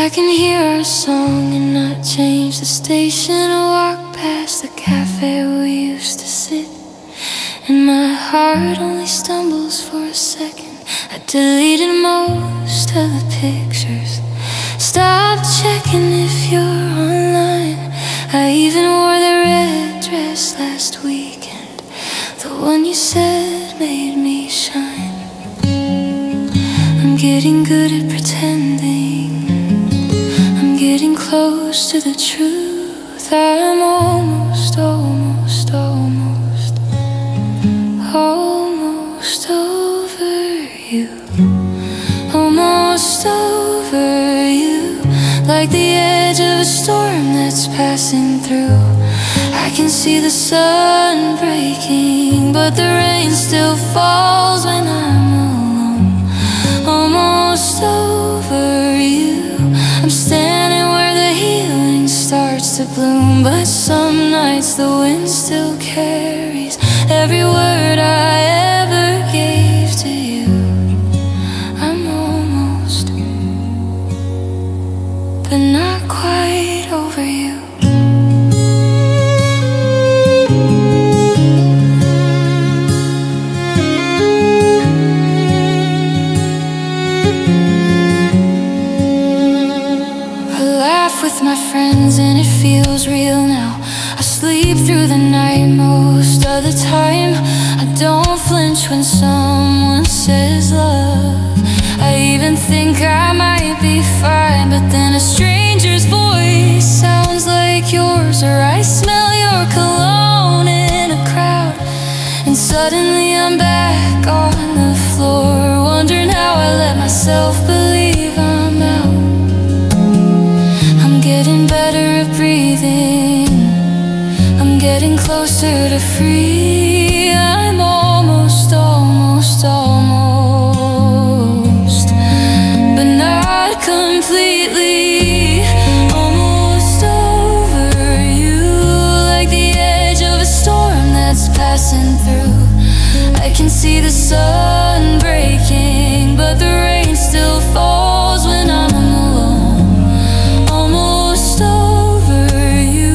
I can hear our song and not change the station or walk past the cafe we used to sit. And my heart only stumbles for a second. I deleted most of the pictures, stopped checking if you're online. I even wore the red dress last weekend, the one you said made me shine. I'm getting good at pretending, I'm getting close to the truth. I'm almost over you. Almost over you. Like the edge of a storm that's passing through. I can see the sun breaking, but the rain still falls when I'm alone. Almost over you. I'm standing where the healing starts to bloom, but some nights the wind still carries every word I ever gave to you. I'm almost, but not quite over you. I laugh with my friends and it feels real now. I sleep through the night most of the time. I don't flinch when someone says love. I even think I might be fine, but then a stranger's voice sounds like yours, or I smell your cologne in a crowd, and suddenly I'm back on the floor, wondering how I let myself believe I'm out. I'm getting better at breathing, I'm getting closer to free. I'm almost, but not completely. Almost over you. Like the edge of a storm that's passing through. I can see the sun breaking, but the rain still falls when I'm alone. Almost over you.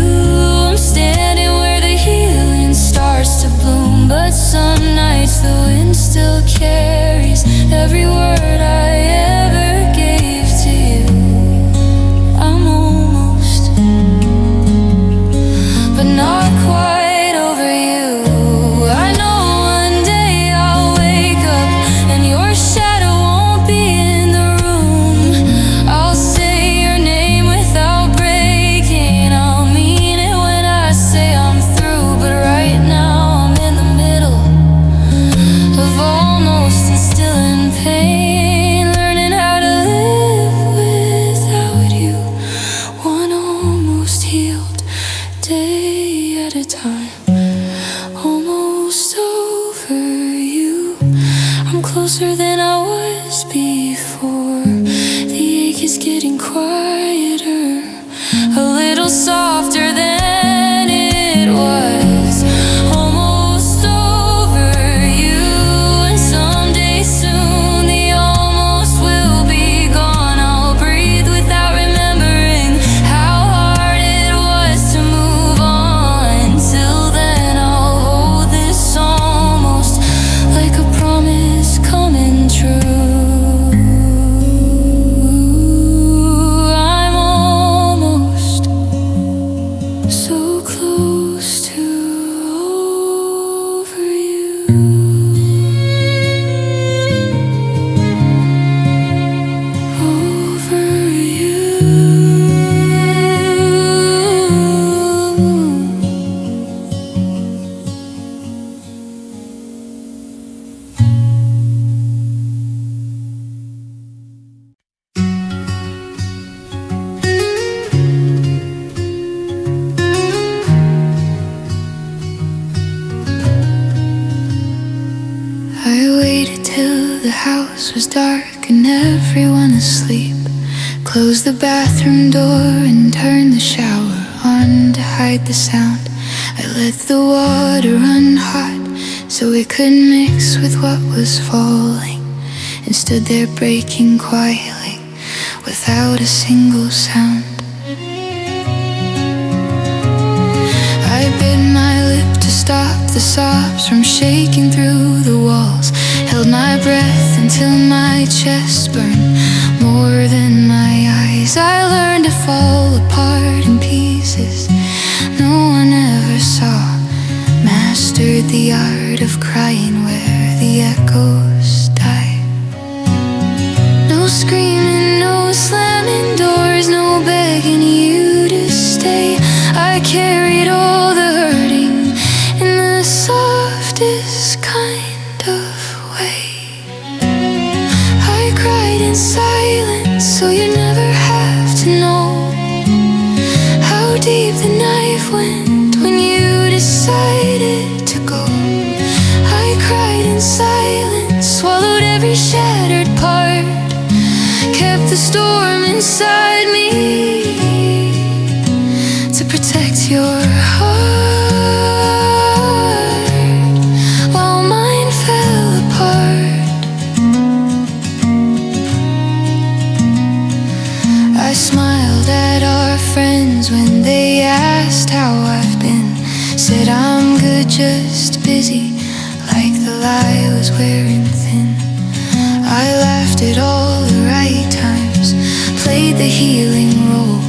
I'm standing where the healing starts to bloom, but some nights the wind still carries every word I ever gave to you. I'm almost, but not quite over you. I know one day I'll wake up and your shadow won't be in the room. I'll say your name without breaking, I'll mean it when I say I'm through. But right now I'm in the middle of almost and still in pain, learning how to live without you, one almost healed day at a time. Almost over you. I'm closer than I was before. The ache is getting quieter, a little softer than it was. Almost over you. And someday soon the almost will be gone. I'll breathe without remembering how hard it was to move on. Till then I'll hold this almost like a promise coming true. I'm almost so close to over you. Over you. I waited till the house was dark and everyone asleep. Closed the bathroom door and turned the shower on to hide the sound. I let the water run hot so it could mix with what was falling, and stood there breaking quietly, without a single sound. I bit my lip to stop the sobs from shaking through the walls, held my breath until my chest burned more than my eyes. I learned to fall apart in pieces no one ever saw, mastered the art of crying where the echoes die. No screaming, no slamming doors, no begging you to stay. I carried all the hurting in the softest kind of way. I cried in silence so you never have to know how deep the knife went when you decided to go. I cried in silence, swallowed every shattered part, kept the storm inside me to protect your heart while mine fell apart. I smiled at our friends when they asked how I've been, said I'm good, just busy, like the lie was wearing thin. I laughed at all the right times, played the healing role,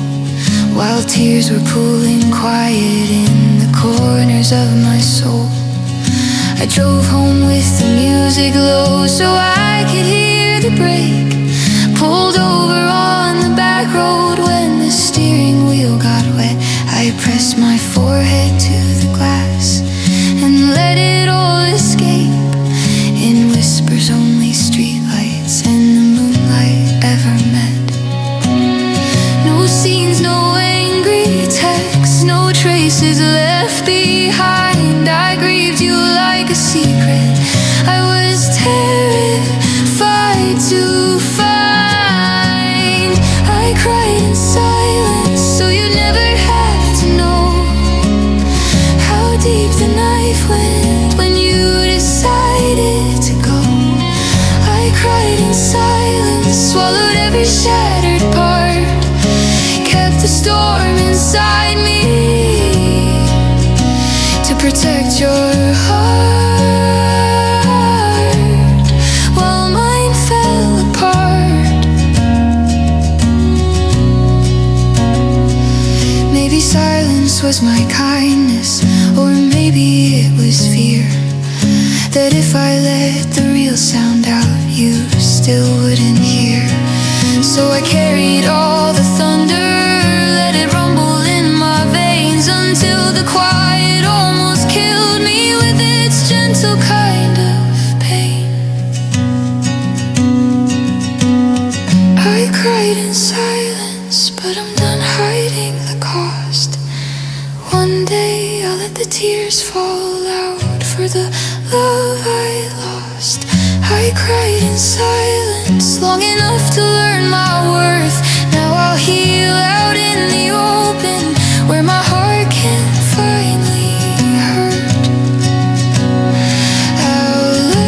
while tears were pooling quiet in the corners of my soul. I drove home with the music low so I could hear the brake, pulled over on the back road when the steering wheel got wet. I pressed my forehead to the glass and let it all escape in whispers only streetlights and the moonlight ever met. No scenes, no angry texts, no traces left behind. I grieved you like a secret I was terrified to find. I cried in silence so you never have to know how deep the knife went when you decided to go. I cried in silence, swallowed every shattered part, kept the storm inside me to protect your heart while mine fell apart. Maybe silence was my kindness, or maybe it was fear, that if I let the real sound out, you still wouldn't hear. So I carried all the thunder, let it rumble in my veins until the quiet almost killed me with its gentle kind of pain. I cried in silence, but I'm done hiding the cost. One day I'll let the tears fall out for the love I lost. I cried in silence long enough to learn my worth. Now I'll heal out in the open where my heart can finally hurt. Out loud,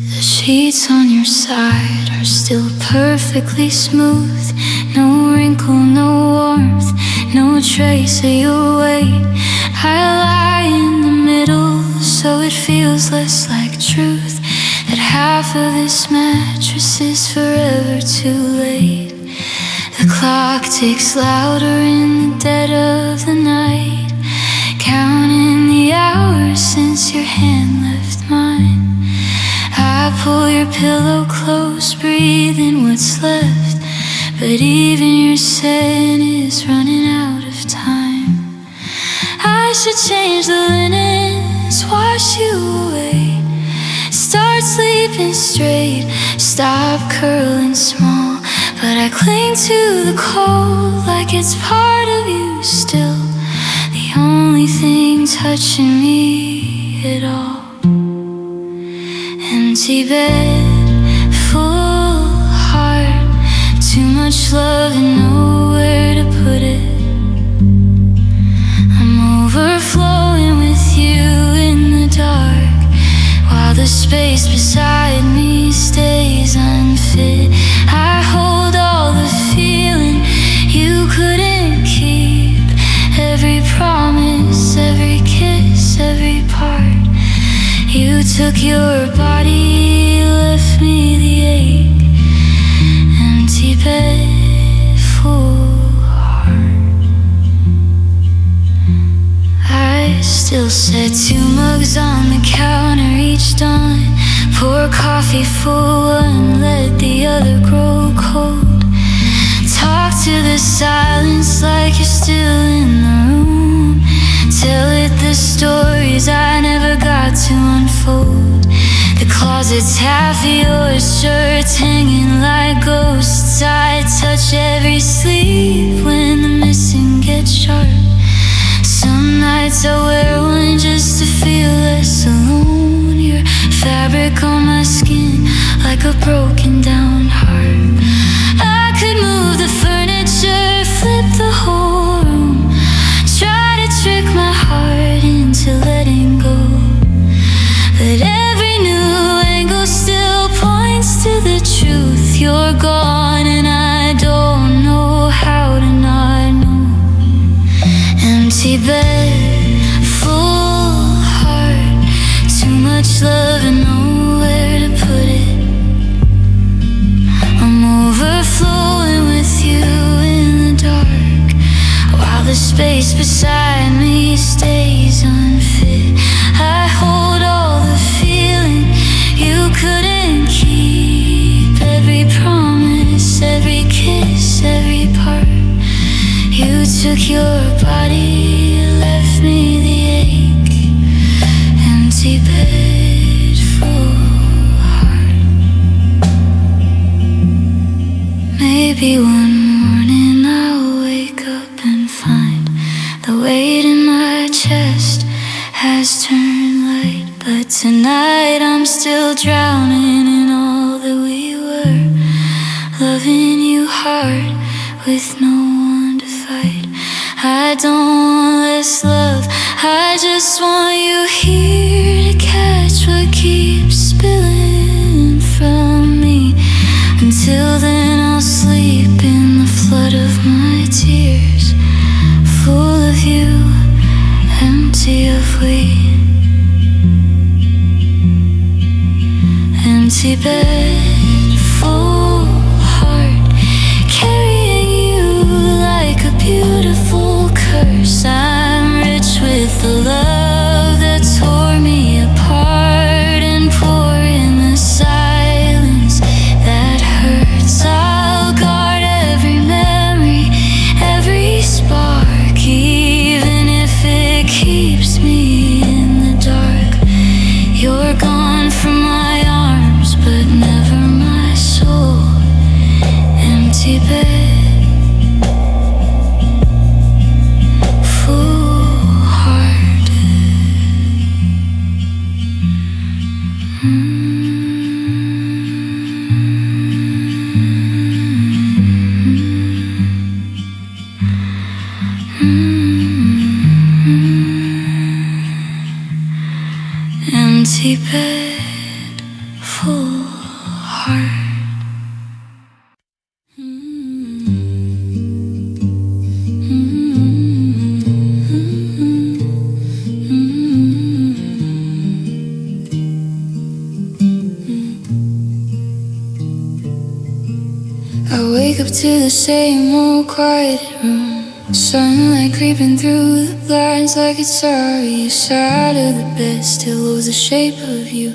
the sheets on your side are still perfectly smooth. No wrinkle, no warmth, no trace of your weight. I lie in the middle so it feels less like truth, that half of this mattress is forever too late. The clock ticks louder in the dead of the night, counting the hours since your hand left mine. I pull your pillow close, breathe in what's left, but even your sin is running out of time. I should change the linens, wash you away, start sleeping straight, stop curling small. But I cling to the cold like it's part of you still, the only thing touching me at all. Empty bed, full heart, too much love and nowhere to put it. I'm overflowing with you in the dark, while the space beside me stays unfit. I hold all the feeling you couldn't keep, every promise, every kiss, every part. You took your body, left me the ache. Empty bed, full heart. I still set 2 mugs on the counter, each done. Pour coffee for one, let the other grow cold. Talk to the silence like you're still in the room. Tell it the stories I never got to unfold. The closet's half of your shirts hanging like ghosts. I touch every sleeve when the missing gets sharp. Some nights I wear one just to feel less alone. Your fabric on my skin like a broken down heart. I could move the furniture, flip the whole room, try to trick my heart into letting go. But every new angle still points to the truth. You're gone and I don't know how to not know. Empty bed, full heart, too much love and nowhere to put it. I'm overflowing with you in the dark, while the space beside me stays unfit. I hold all the feeling you couldn't keep, every promise, every kiss, every part. You took your body, left me the ache. Empty bed, full heart. Maybe one morning I'll wake up and find the weight in my chest has turned light. But tonight I'm still drowning in all that we were, loving you hard with no one to fight. I don't want less love, I just want you here to catch what keeps spilling from me. Until then I'll sleep in the flood of my tears, full of you, empty of we. Empty bed, full heart, carrying you like a beautiful curse. I'm rich with the love that tore me apart, and pour in the silence that hurts. I'll guard every memory, every spark, even if it keeps me in the dark. You're gone from my arms, but never my soul. Empty bed, full-hearted. Empty bed, full heart. I wake up to the same old quiet room, sunlight creeping through the blinds like it's sorry. Your side of the bed still holds the shape of you,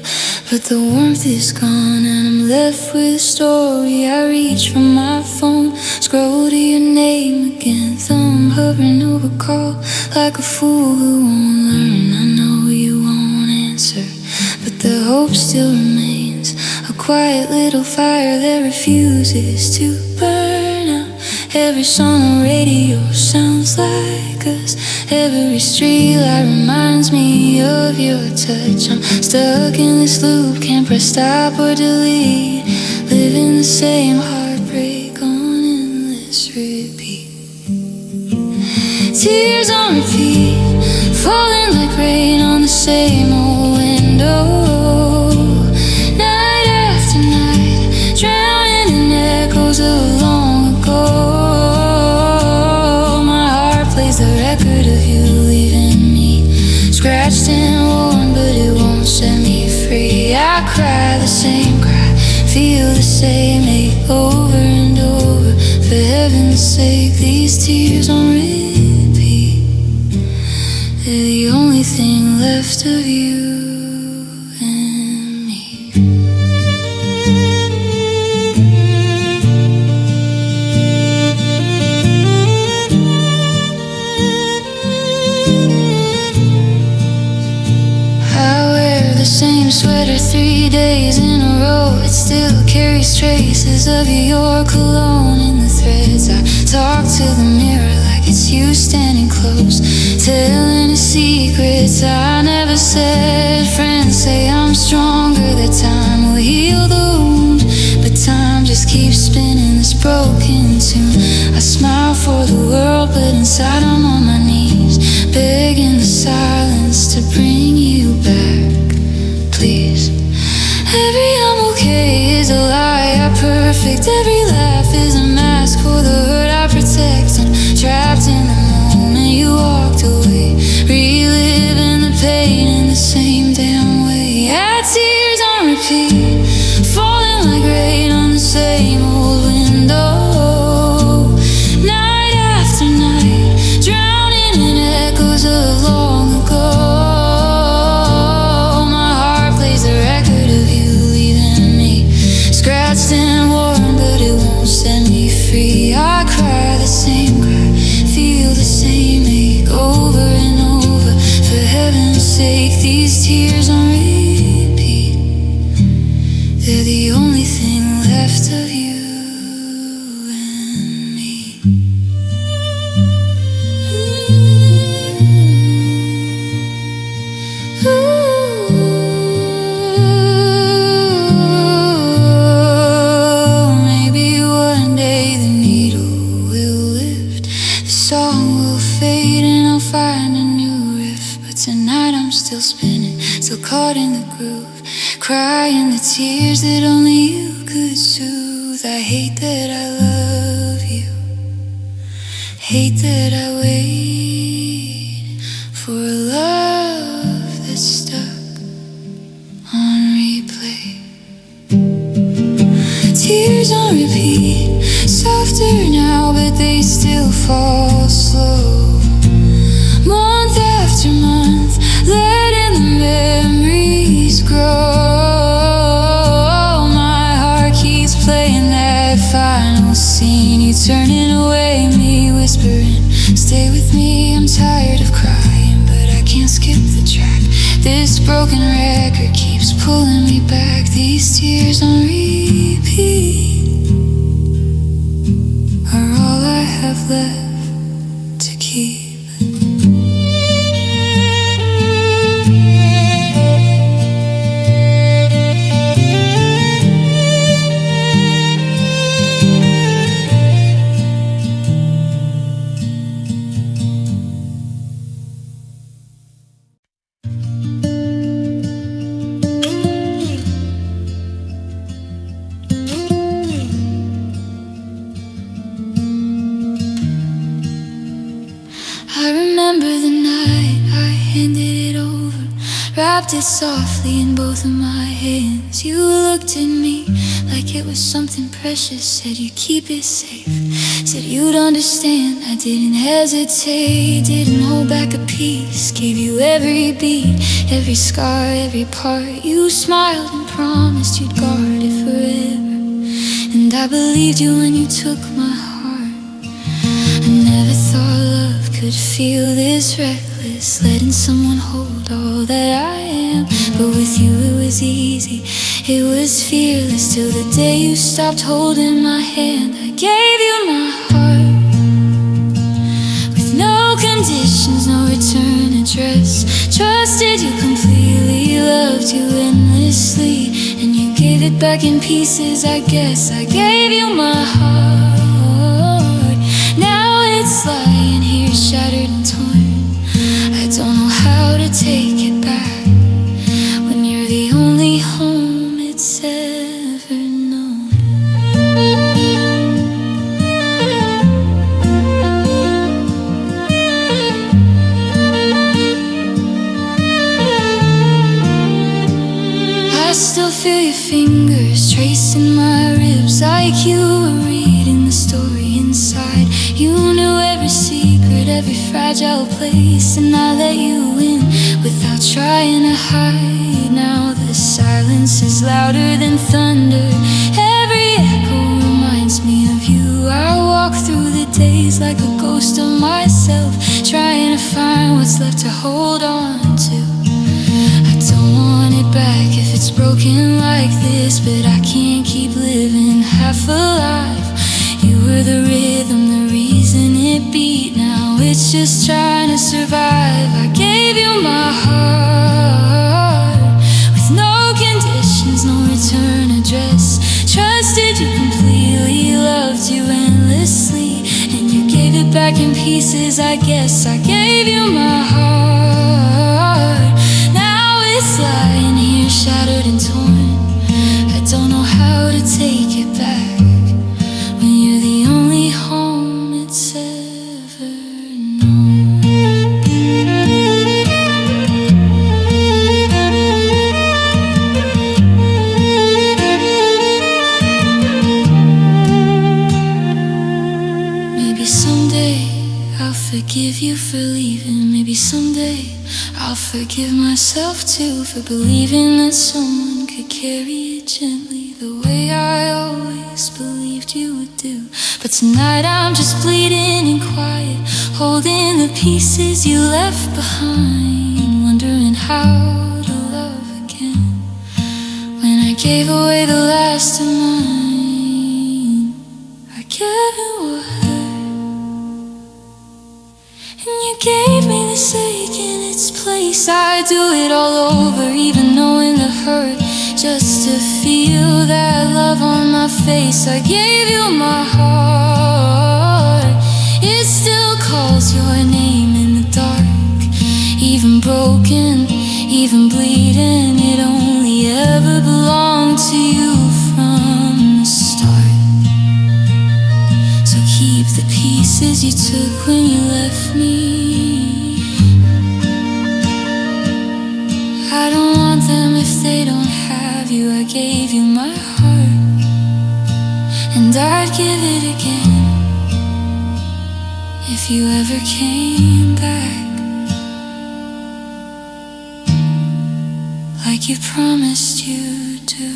but the warmth is gone and I'm I'm left with a story. I reach for my phone, scroll to your name again. Thumb hovering over call, like a fool who won't learn. I know you won't answer, but the hope still remains. A quiet little fire that refuses to burn out. Every song on radio sounds like us. Every streetlight reminds me of your touch. I'm stuck in this loop, can't press stop or delete. Living the same heartbreak on endless repeat. Tears on repeat, falling like rain on the same old window. Night after night, drowning in echoes of long ago. The record of you leaving me, scratched and worn, but it won't set me free. I cry the same cry, feel the same ache over and over. For heaven's sake, these tears on repeat, they're the only thing left of you and me. The same sweater 3 days in a row. It still carries traces of your cologne in the threads. I talk to the mirror like it's you standing close, telling us secrets I never said. Friends say I'm stronger, that time will heal the wound, but time just keeps spinning this broken tune. I smile for the world, but inside I'm on my knees, begging the silence to bring you back. Please. Every I'm okay is a lie I perfect. Every laugh is a mask for the hurt I protect. I'm trapped in the moment you walked away, reliving the pain in the same damn way. Yeah, tears on repeat, falling like rain on the same old window. Night after night, drowning in echoes of long ago. Scratched and worn, but it won't set me free. I cry the same cry, feel the same ache over and over. For heaven's sake, these tears on repeat, they're the only thing left of you and me. Still spinning, still caught in the groove, crying the tears that only you could soothe. I hate that I love you, hate that I wait for a love that's stuck on replay. Tears on repeat, softer now, but they still fall slow. Month after month, letting the memories grow. My heart keeps playing that final scene. You turning away, me whispering, stay with me. I'm tired of crying, but I can't skip the track. This broken record keeps pulling me back. These tears on repeat are all I have left to keep. Wrapped it softly in both of my hands. You looked at me like it was something precious. Said you'd keep it safe, said you'd understand. I didn't hesitate, didn't hold back a piece. Gave you every beat, every scar, every part. You smiled and promised you'd guard it forever. And I believed you when you took my heart. I never thought love could feel this reckless, letting someone hold all that I am. But with you it was easy, it was fearless, till the day you stopped holding my hand. I gave you my heart, with no conditions, no return address. Trusted you completely, loved you endlessly, and you gave it back in pieces, I guess. I gave you my heart, now it's lying here shattered and torn. I don't know how to take it back when you're the only home it's ever known. I still feel your fingers tracing my ribs, like you were reading the story inside. You knew every secret, every fragile place, and I let you in without trying to hide. Now the silence is louder than thunder, every echo reminds me of you. I walk through the days like a ghost of myself, trying to find what's left to hold on to. I don't want it back if it's broken like this, but I can't keep living half alive. You were the rhythm, the reason it beat. Now it's just trying to survive. I gave you my heart, with no conditions, no return address. Trusted you completely, loved you endlessly, and you gave it back in pieces, I guess. I gave you my heart, now it's lying here shattered and torn. I don't know how to take it back when you're the only home it's ever known. Maybe someday I'll forgive you for leaving. Maybe someday I'll forgive myself too for believing that someone could carry it gently the way I always believed you would do. But tonight I'm just bleeding and quiet, holding the pieces you left behind, wondering how to love again when I gave away the last of mine. I gave you a hurt, and you gave me this ache in its place. I'd do it all over, even knowing the hurt, just to feel that love on my face. I gave you my heart, it still calls your name in the dark. Even broken, even bleeding, it only ever belonged to you from the start. So keep the pieces you took when you left me. I don't want them if they don't have you. I gave you my heart, and I'd give it again if you ever came back, like you promised you'd do.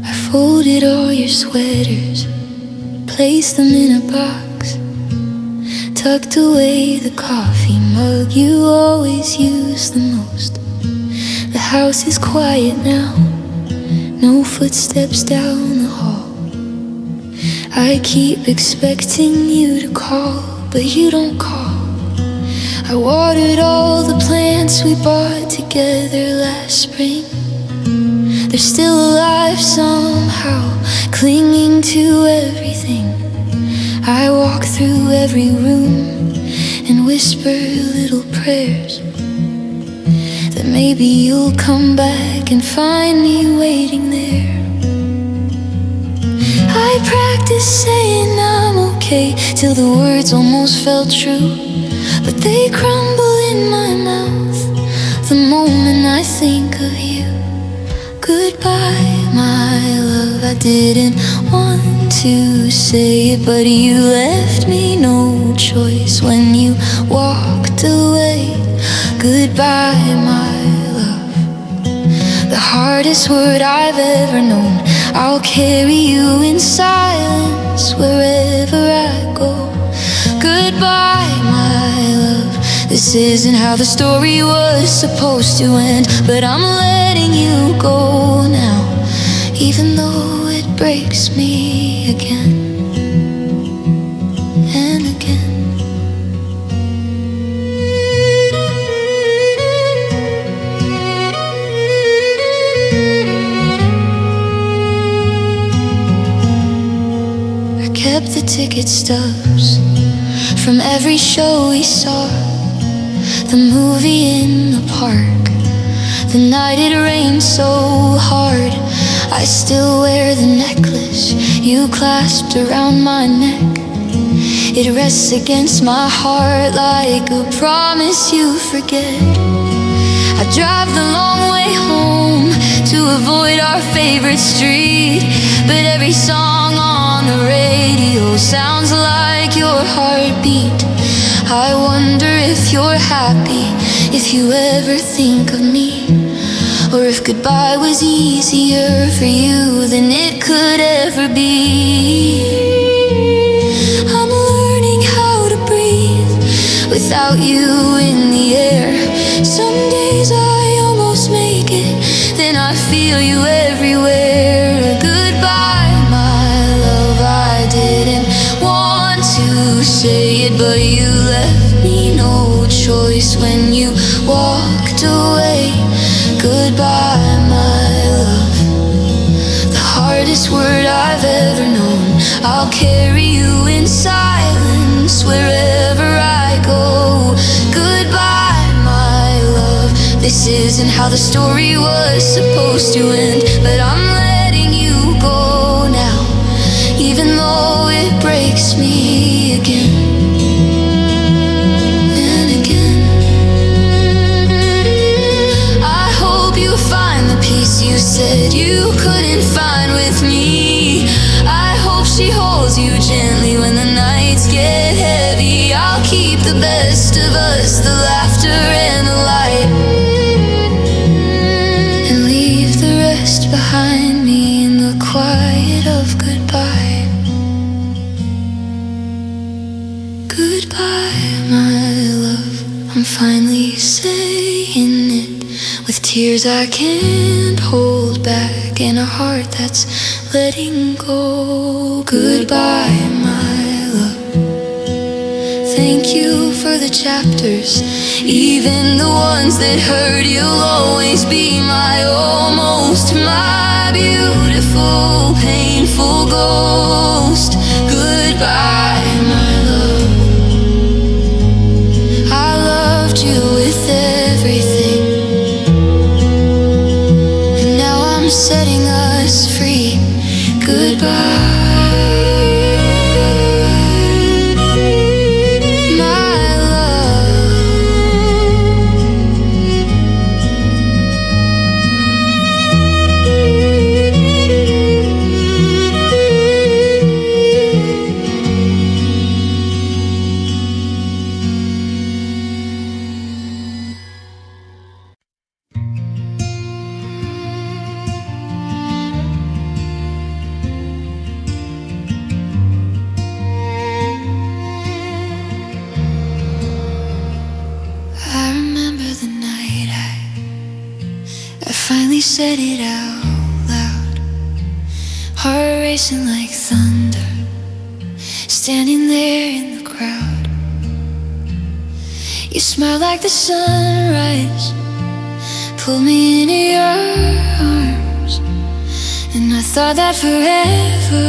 I folded all your sweaters, placed them in a box, tucked away the coffee mug you always use the most. The house is quiet now, no footsteps down the hall. I keep expecting you to call, but you don't call. I watered all the plants we bought together last spring. They're still alive somehow, clinging to everything. I walk through every room and whisper little prayers that maybe you'll come back and find me waiting there. I practice saying I'm okay till the words almost felt true, but they crumble in my mouth the moment I think of you. Goodbye, my love, I didn't want to say it, but you left me no choice when you walked away. Goodbye, my love, the hardest word I've ever known. I'll carry you in silence wherever I go. Goodbye, my love, this isn't how the story was supposed to end, but I'm letting you go now, even though it breaks me again and again. I kept the ticket stubs from every show we saw, the movie in the park, the night it rained so hard. I still wear the necklace you clasped around my neck. It rests against my heart like a promise you forget. I drive the long way home to avoid our favorite street, but every song on the radio sounds like your heartbeat. I wonder if you're happy, if you ever think of me, or if goodbye was easier for you than it could ever be. I'm learning how to breathe without you in the air. Some days I almost make it, then I feel you everywhere. Goodbye, my love, I didn't want to say it, but you left me no choice when you walked away. Goodbye, my love, the hardest word I've ever known. I'll carry you in silence wherever I go. Goodbye, my love, this isn't how the story was supposed to end, but I'm letting you go now, even though it breaks me again. You said you couldn't find with me. I hope she holds you gently when the nights get heavy. I'll keep the best of us, the laughter and the light, and leave the rest behind me in the quiet of goodbye. Goodbye, my love, I'm finally saying it with tears I can't hold back and a heart that's letting go. Goodbye, my love, thank you for the chapters, even the ones that hurt. You'll always be my almost, my beautiful, painful ghost. Goodbye, my love, I loved you with everything, setting us free. Goodbye, my love. Finally said it out loud, heart racing like thunder, standing there in the crowd. You smiled like the sunrise, pulled me into your arms, and I thought that forever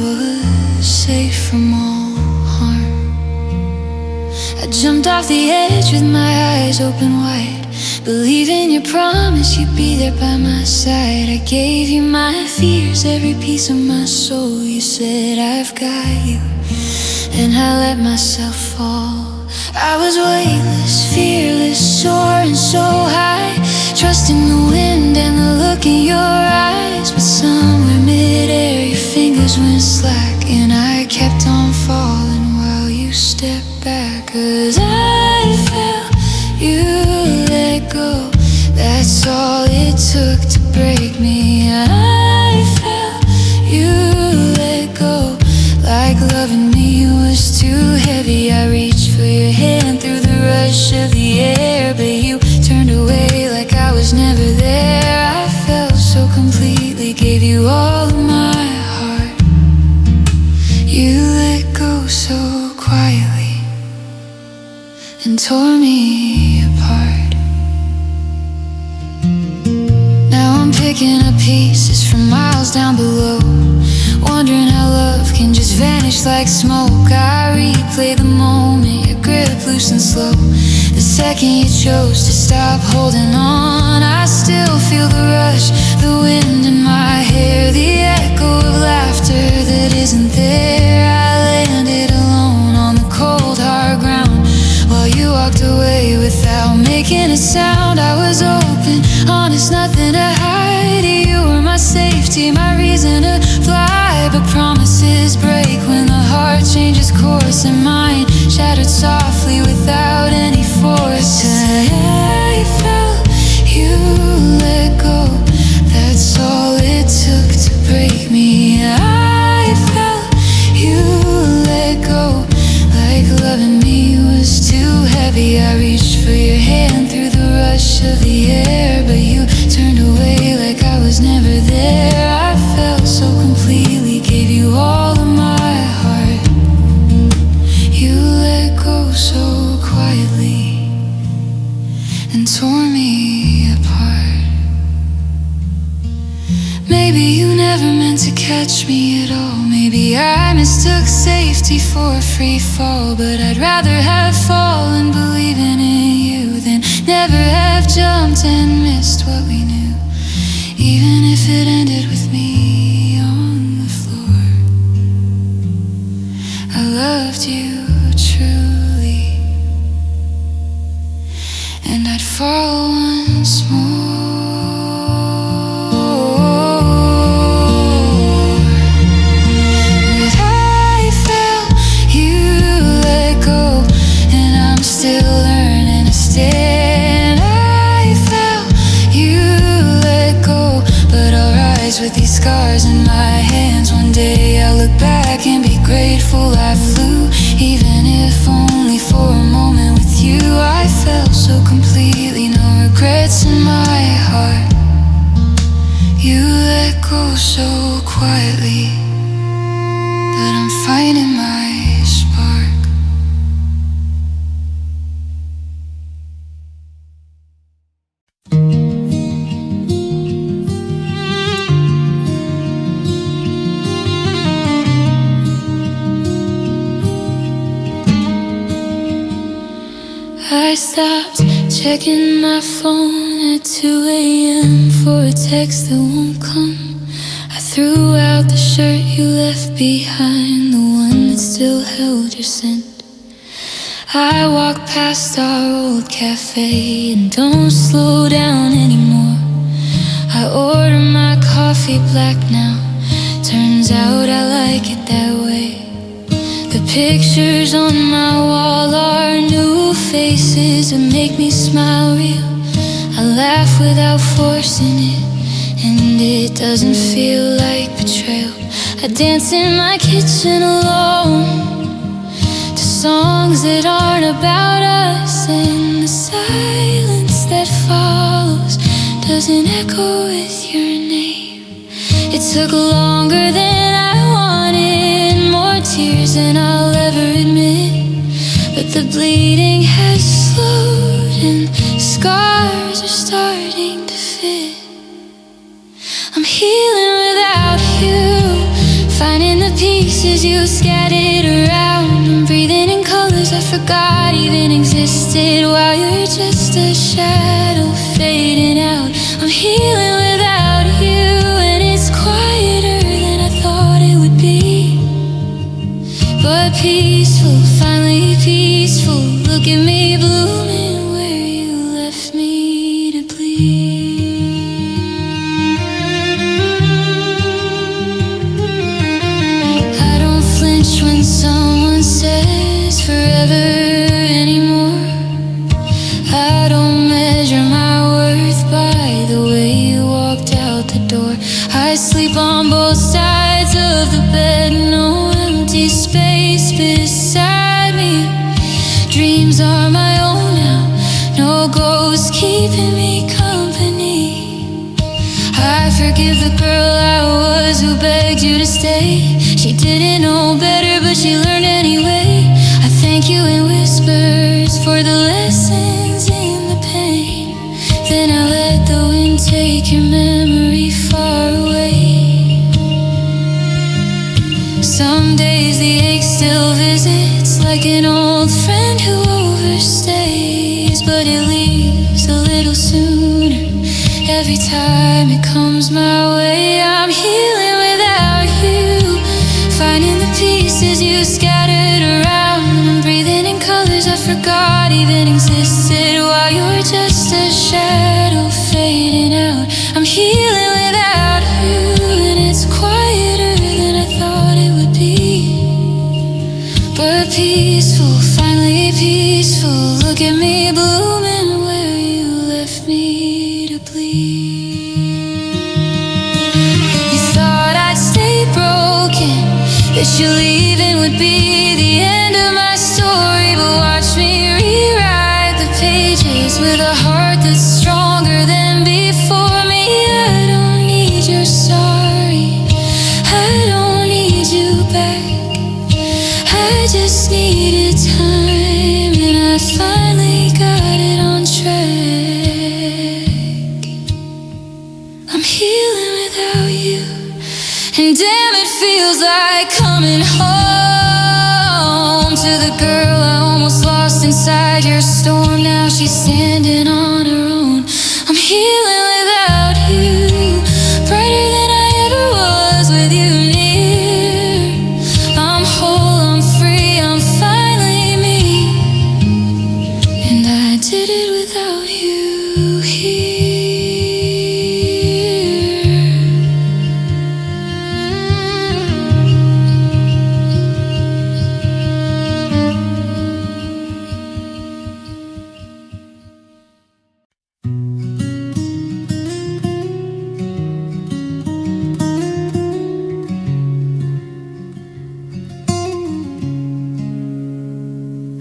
was safe from all harm. I jumped off the edge with my eyes open wide, believing your promise you'd be there by my side. I gave you my fears, every piece of my soul. You said I've got you, and I let myself fall. I was weightless, fearless, soaring so high, trusting the wind and the look in your eyes. But somewhere midair your fingers went slide. and I kept on falling while you stepped back. 'Cause I felt you let go. That's all it took to break me. I felt you let go. Like loving me was too heavy. I reached for your hand through the rush of the air, but you turned away like I was never there. I felt so completely, gave you all of my heart. You let go so quietly and tore me apart. Now I'm picking up pieces from miles down below, wondering how love can just vanish like smoke. I replay the moment, your grip loose and slow. The second you chose to stop holding on, I still feel the rush, the wind in my hair, the echo of laughter that isn't there. I landed alone on the cold hard ground while you walked away without making a sound. I was open, honest, nothing to hide. You were my safety, my reason to fly. But promises break when the heart changes course, and mine shattered softly without any force. I felt you let go. That's all it took to break me. I felt you let go. Like loving me was too heavy. I reached for your hand through the rush of the air, but you turned away like I was never there. I felt so completely, gave you all of my heart. You let go so quietly and tore me apart. Maybe you never meant to catch me at all. Maybe I mistook safety for a free fall, but I'd rather have fallen believing in you than never have jumped and missed what we knew, even if it ended with me on the floor. I loved you truly, and I'd fall once more. But I felt you let go, and I'm still learning to stand. I felt you let go, but I'll rise with these scars in my hands. One day I'll look back and be grateful I flew, even if only for a moment with you. I felt so completely, no regrets in my heart. You let go so quietly, but I'm finding my spark. I stopped checking my phone at 2 a.m. for a text that won't come. I threw out the shirt you left behind, the one that still held your scent. I walk past our old cafe and don't slow down anymore. I order my coffee black now, turns out I like it that way. The pictures on my wall are new faces that make me smile real. I laugh without forcing it, and it doesn't feel like betrayal. I dance in my kitchen alone to songs that aren't about us, and the silence that follows doesn't echo with your name. It took longer than I wanted, more tears than I'll ever admit, but the bleeding has slowed and scars are starting to fit. I'm healing without you, finding the pieces you scattered around. I'm breathing in colors I forgot even existed, while you're just a shadow fading out. I'm healing without you, and it's quieter than I thought it would be, but peaceful, finally peaceful. Look at me blooming where you left me to bleed. I don't the girl I was who begged you to stay. She didn't know better, but she learned anyway. I thank you in whispers for the lessons and the pain. Then I let the wind take your memory far away. Some days the ache still visits, like an old friend who overstays, but it leaves a little sooner every time it comes my way. I'm healing without you, finding the pieces you scattered around. I'm breathing in colors I forgot even existed, while you're just a shadow fading out. I'm healing without you, and it's quieter than I thought it would be, but peaceful, finally peaceful. Look at me blooming where you left me to bleed. You thought I'd stay broken, that you leaving would be the end of my story, but watch me rewrite the pages with a heart that's stronger than before me. I don't need your sorry, I don't need you back. I just needed time, and I finally got it on track. I'm healing without you, and damn, it feels like coming home to the girl I almost lost inside your storm. Now she's standing on her own. I'm healing without you, brighter than I ever was with you near. I'm whole, I'm free, I'm finally me, and I did it without you here.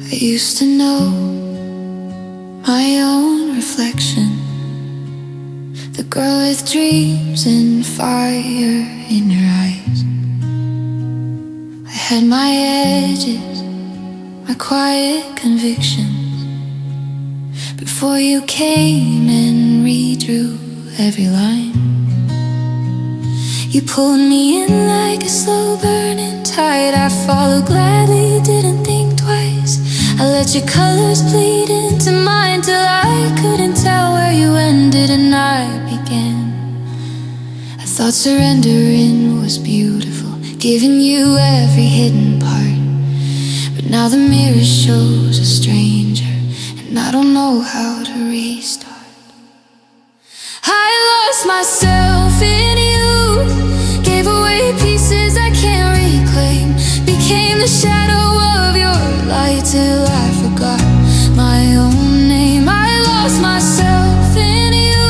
I used to know my own reflection, the girl with dreams and fire in her eyes. I had my edges, my quiet convictions, before you came and redrew every line. You pulled me in like a slow burning tide. I followed gladly, didn't think twice. I let your colors bleed into mine till I couldn't tell where you ended and I began. I thought surrendering was beautiful, giving you every hidden part, but now the mirror shows a stranger, and I don't know how to restart. I lost myself in you, gave away pieces I can't reclaim, became the shadow of your light till I forgot my own name. I lost myself in you,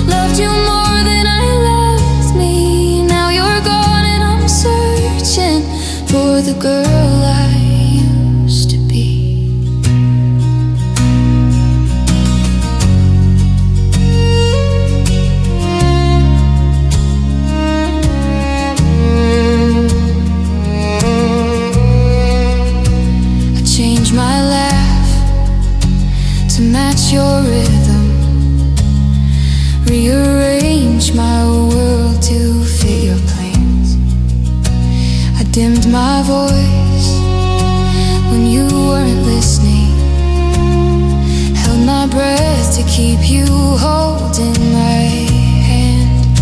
loved you more than I loved me. Now you're gone and I'm searching for the girl I used to be. My laugh to match your rhythm, rearrange my world to fit your plans. I dimmed my voice when you weren't listening, held my breath to keep you holding my hand.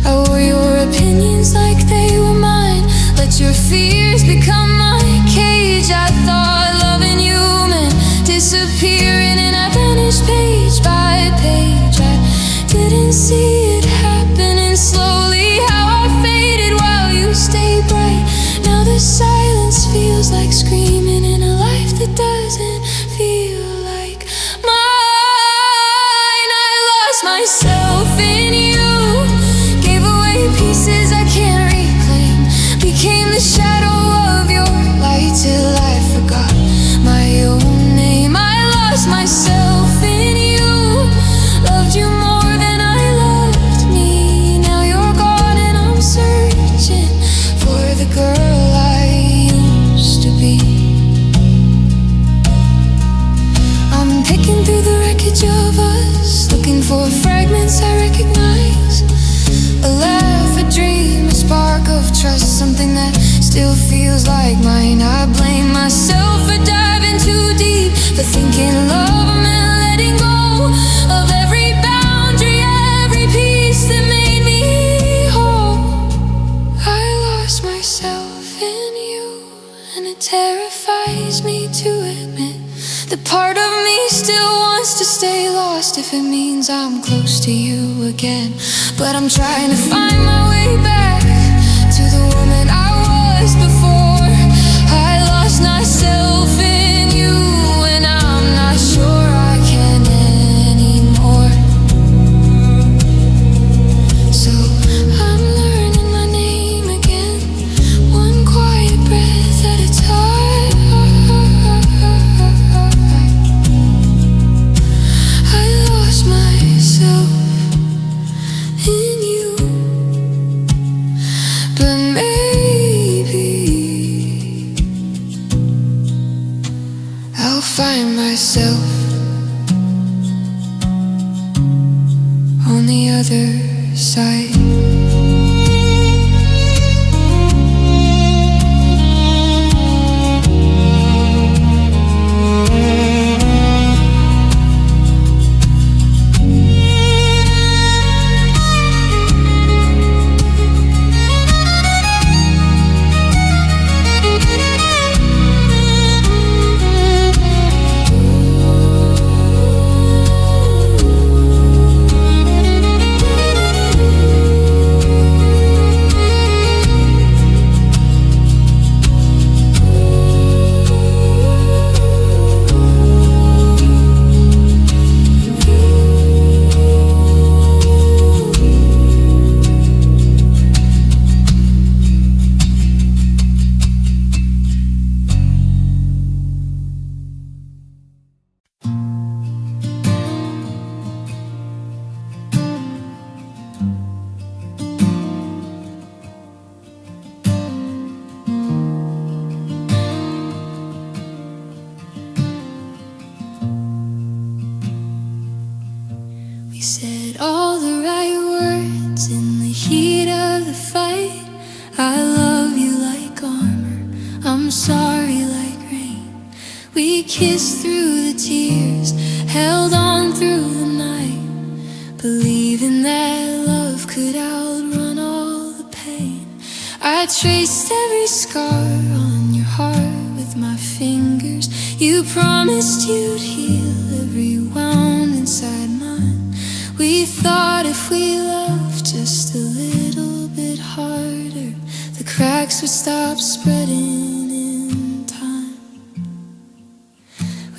I wore your opinions like they were mine, let your fears become my cage. I thought disappearing and I vanished page by page. I didn't see it happening slowly, how I faded while you stayed bright. Now the silence feels like screaming in a life that doesn't feel like mine. I lost myself in you, gave away pieces I can't reclaim, became the shadow of your light till I forgot my own name. I lost myself for fragments I recognize. A laugh, a dream, a spark of trust, something that still feels like mine. I blame myself for diving too deep, for thinking love meant letting go of every boundary, every piece that made me whole. I lost myself in you, and it terrifies me to admit that part of me still wants to stay lost if it means I'm close to you again. But I'm trying to find my way back to the woman I was before. I lost myself in you, and I'm not sure I can anymore. So I'm learning my name again, one quiet breath at a time. I lost myself in you, but maybe I'll find myself on the other side. We said all the right words in the heat of the fight. I love you like armor, I'm sorry like rain. We kissed through the tears, held on through the night, believing that love could outrun all the pain. I traced every scar on your heart with my fingers. You promised you'd heal every wound inside mine. We thought if we loved just a little bit harder, the cracks would stop spreading in time.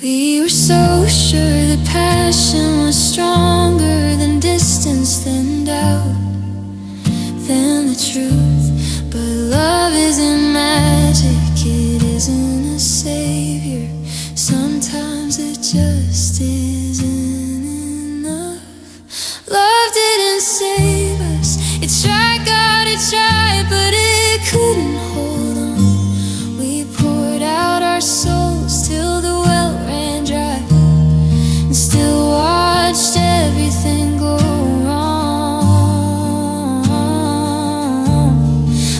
We were so sure that passion was stronger than distance, than doubt, than the truth. But love isn't magic, it isn't a savior. Sometimes it just isn't. Love didn't save us. It tried, God, it tried, but it couldn't hold on. We poured out our souls till the well ran dry, and still watched everything go wrong.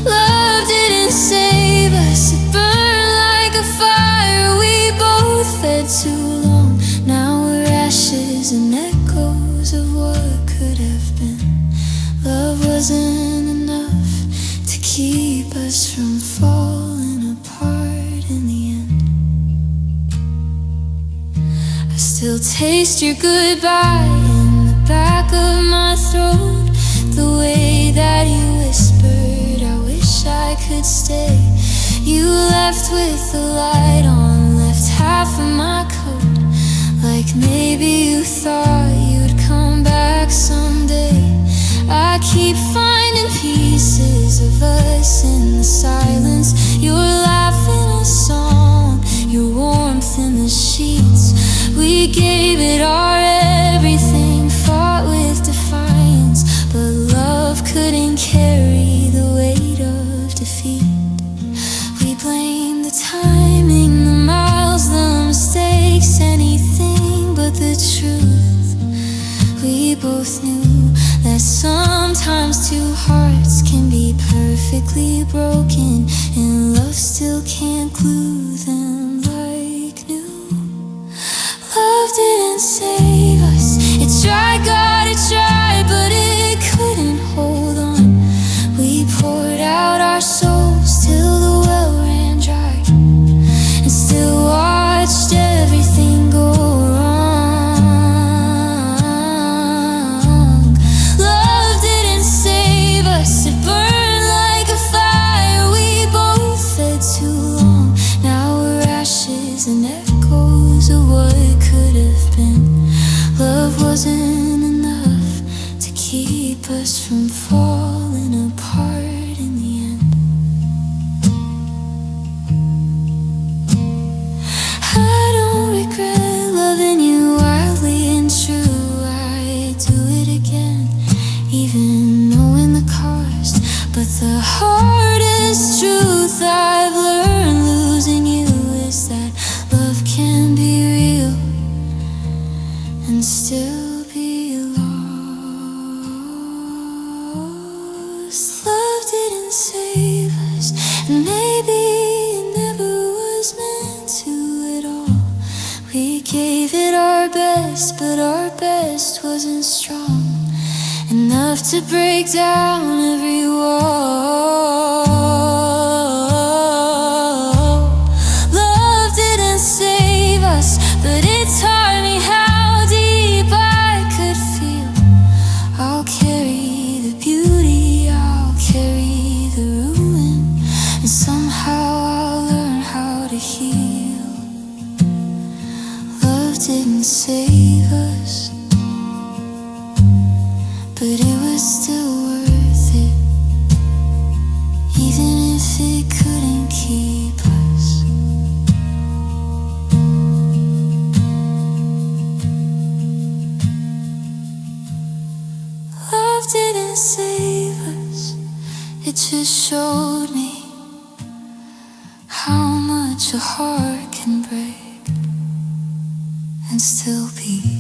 Love didn't save us. It burned like a fire. We both fed too long. Now we're ashes and echoes of what could have been. Love wasn't enough to keep us from falling apart in the end. I still taste your goodbye in the back of my throat, the way that you whispered, I wish I could stay. You left with the light on, left half of my coat, like maybe you thought you'd come back someday. I keep finding pieces of us in the silence. Your laugh in a song, your warmth in the sheets. We gave it our everything, fought with defiance, but love couldn't carry the weight of defeat. We blamed the timing, the miles, the mistakes, anything but the truth. We both Sometimes two hearts can be perfectly broken, and love still can't glue them like new. Love didn't save us. It tried, God, it tried, but it couldn't hold on. We poured out our souls till the well ran dry, and still watched everything go wrong. Love didn't save us. It burned like a fire. We both fed too long. Now we're ashes and echoes of what could have been. Love wasn't enough to keep us from falling apart in the end. I don't regret loving you wildly and true. I'd do it again, even knowing the cost. But the hardest truth I've learned losing you is that love can be real and still be lost. Love didn't save us, and maybe it never was meant to at all. We gave it our best, but our best wasn't strong enough to break down every wall. Love didn't save us, but it taught me how deep I could feel. I'll carry the beauty, I'll carry the ruin, and somehow I'll learn how to heal. Love didn't save us, but it was still worth it, even if it couldn't keep us. Love didn't save us. It just showed me how much a heart can break and still beat.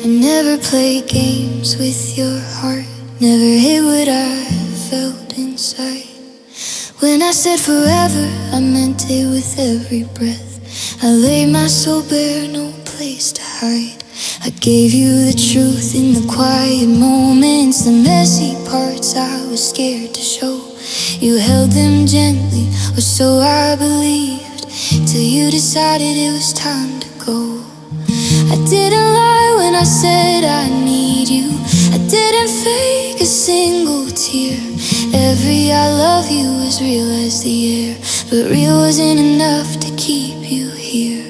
Never play games with your heart, never hid what I felt inside. When I said forever, I meant it with every breath. I laid my soul bare, no place to hide. I gave you the truth in the quiet moments, the messy parts I was scared to show. You held them gently, or so I believed, till you decided it was time to go. I didn't lie when I said I need you. I didn't fake a single tear. Every I love you was real as the air, but real wasn't enough to keep you here.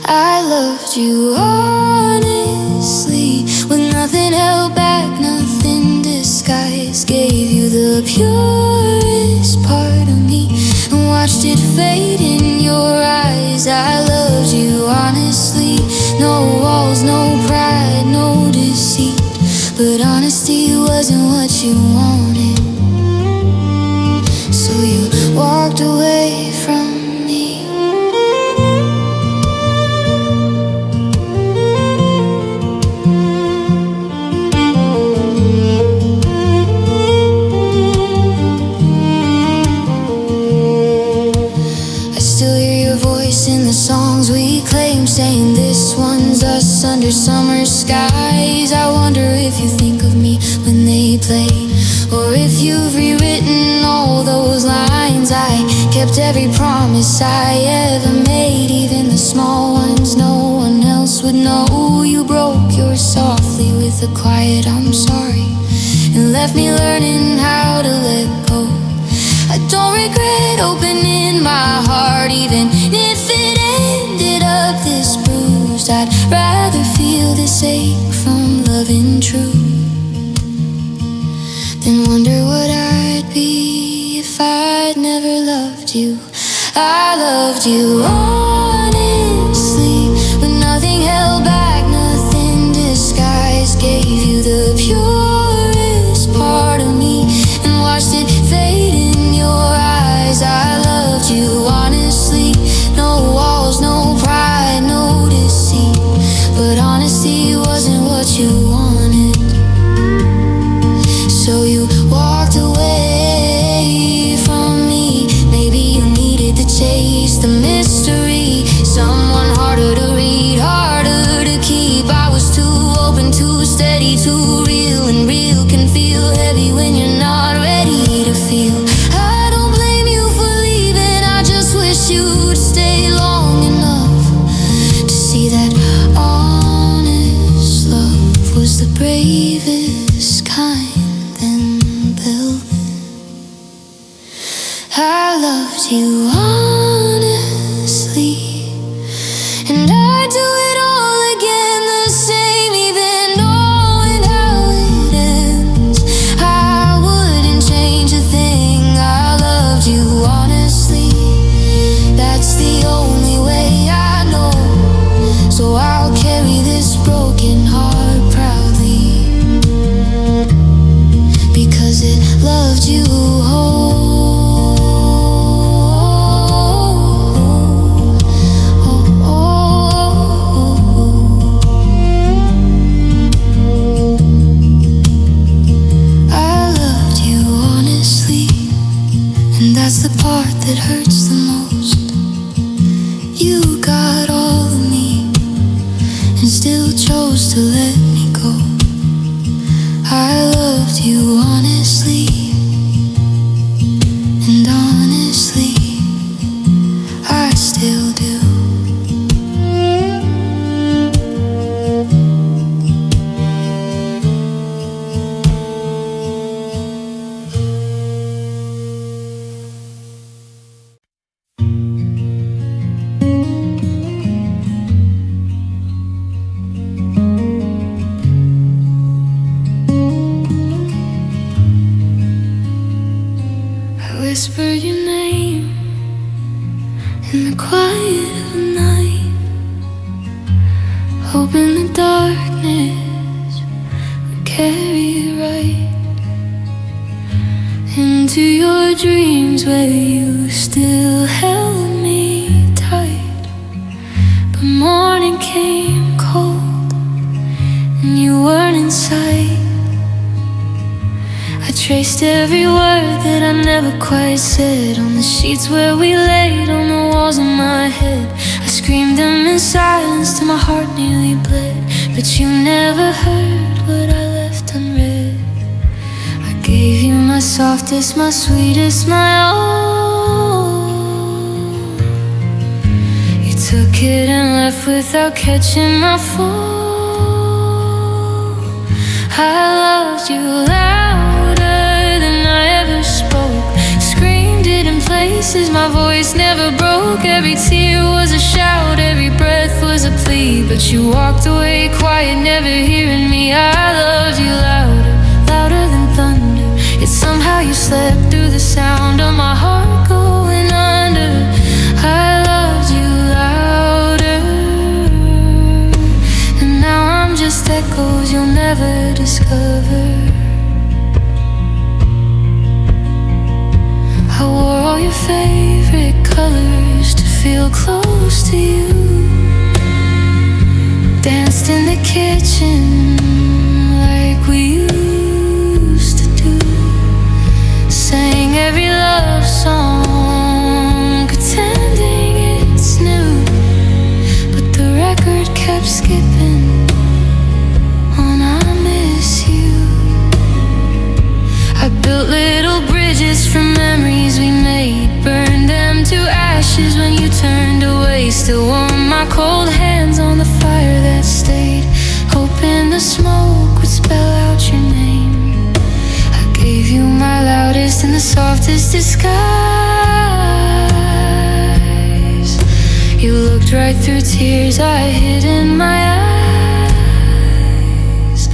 I loved you honestly, with nothing held back, nothing disguised. Gave you the purest part of me and watched it fade in your eyes. I loved you honestly, no walls, no pride, no deceit. But honesty wasn't what you wanted, so you walked away from me. I still hear your voice in the songs we claim, saying this one's us under summer skies. I wonder if you think of me when they play, or if you've rewritten all those lines. I kept every promise I ever made, even the small ones no one else would know. You broke yours softly with a quiet I'm sorry, and left me learning how to let go. I don't regret opening my heart, even if it ended up this bruised. I'd rather feel this ache from loving true. loved you honestly, with nothing held back, nothing disguised. Gave you the purest part of me and watched it fade in your eyes. I loved you honestly, no walls, no pride, no deceit. But honesty wasn't what you wanted, so you walked away from me. Maybe you needed the chase, the mystery, someone harder to read, harder to keep. I was too open, too steady, too real, and real can feel heavy when you're not ready to feel. I don't blame you for leaving, I just wish you'd stay long enough to see that honest love was the bravest kind. I loved you honestly, and I'd do it all again the same, even knowing how it ends. I wouldn't change a thing. I loved you honestly, that's the only way I know. So I'll carry this broken heart proudly, because it loved you whole. That's the part that hurts the most. You got all of me and still chose to let me go. I loved you honestly, and honestly, I still do. Whispered your name in the quiet of the night, hoping the darkness would carry you right into your dreams where you still held me tight. But morning came cold and you weren't in sight. I traced every word that I never quite said on the sheets where we laid, on the walls in my head. I screamed them in silence till my heart nearly bled, but you never heard what I left unread. I gave you my softest, my sweetest, my all. You took it and left without catching my fall. I loved you louder than I ever spoke, screamed it in places my voice never broke. Every tear was a shout, every breath was a plea, but you walked away quiet, never hearing me. I loved you louder, louder than thunder, yet somehow you slept through the sound of my heart going under. I loved you louder, and now I'm just echoes you'll never discover. I wore all your favorite colors to feel close to you, danced in the kitchen like we used to do, sang every love song pretending it's new, but the record kept skipping on I Miss You. I built little bridges from memories we made, burned them to ashes when you turned away. Still warm my cold hands on the fire that stayed, hoping the smoke would spell out your name. I gave you my loudest and the softest disguise. You looked right through tears I hid in my eyes.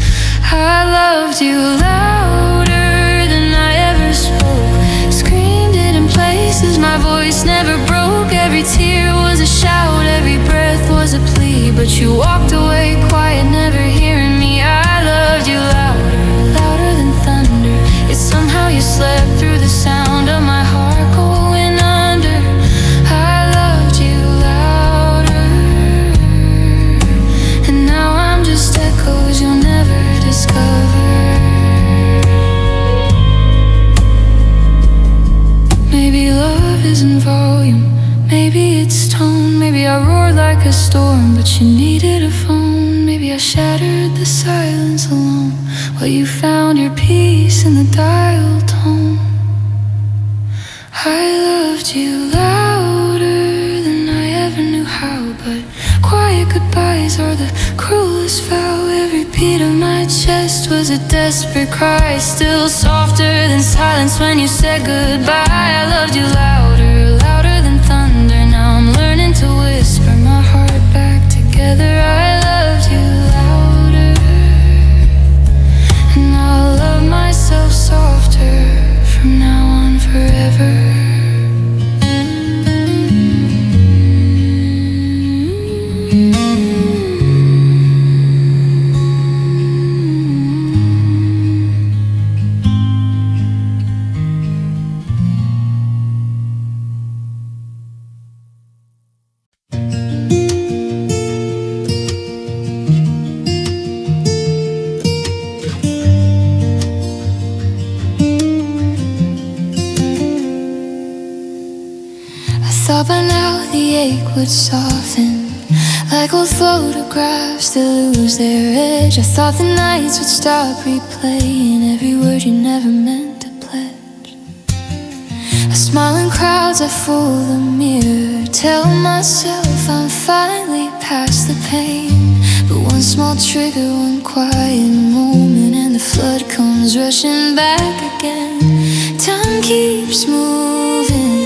I loved you louder than I ever spoke, screamed it in places my voice never broke. Every you walked away quiet, never hearing me. I loved you louder, louder than thunder. Yet somehow you slept through the sound of my heart going under. I loved you louder, and now I'm just echoes you'll never discover. Maybe love isn't volume, maybe it's tone. Maybe I roared like a storm, but you needed a phone. Maybe I shattered the silence alone, while you found your peace in the dial tone. I loved you louder than I ever knew how, but quiet goodbyes are the cruelest vow. Every beat of my chest was a desperate cry, still softer than silence when you said goodbye. I loved you louder, louder than thunder. Now I'm learning to whisper my heart back together. I loved you louder, and I'll love myself softer from now on forever. Thought by now the ache would soften, like old photographs that lose their edge. I thought the nights would stop replaying every word you never meant to pledge. I smile in crowds, I fool the mirror, tell myself I'm finally past the pain. But one small trigger, one quiet moment, and the flood comes rushing back again. Time keeps moving,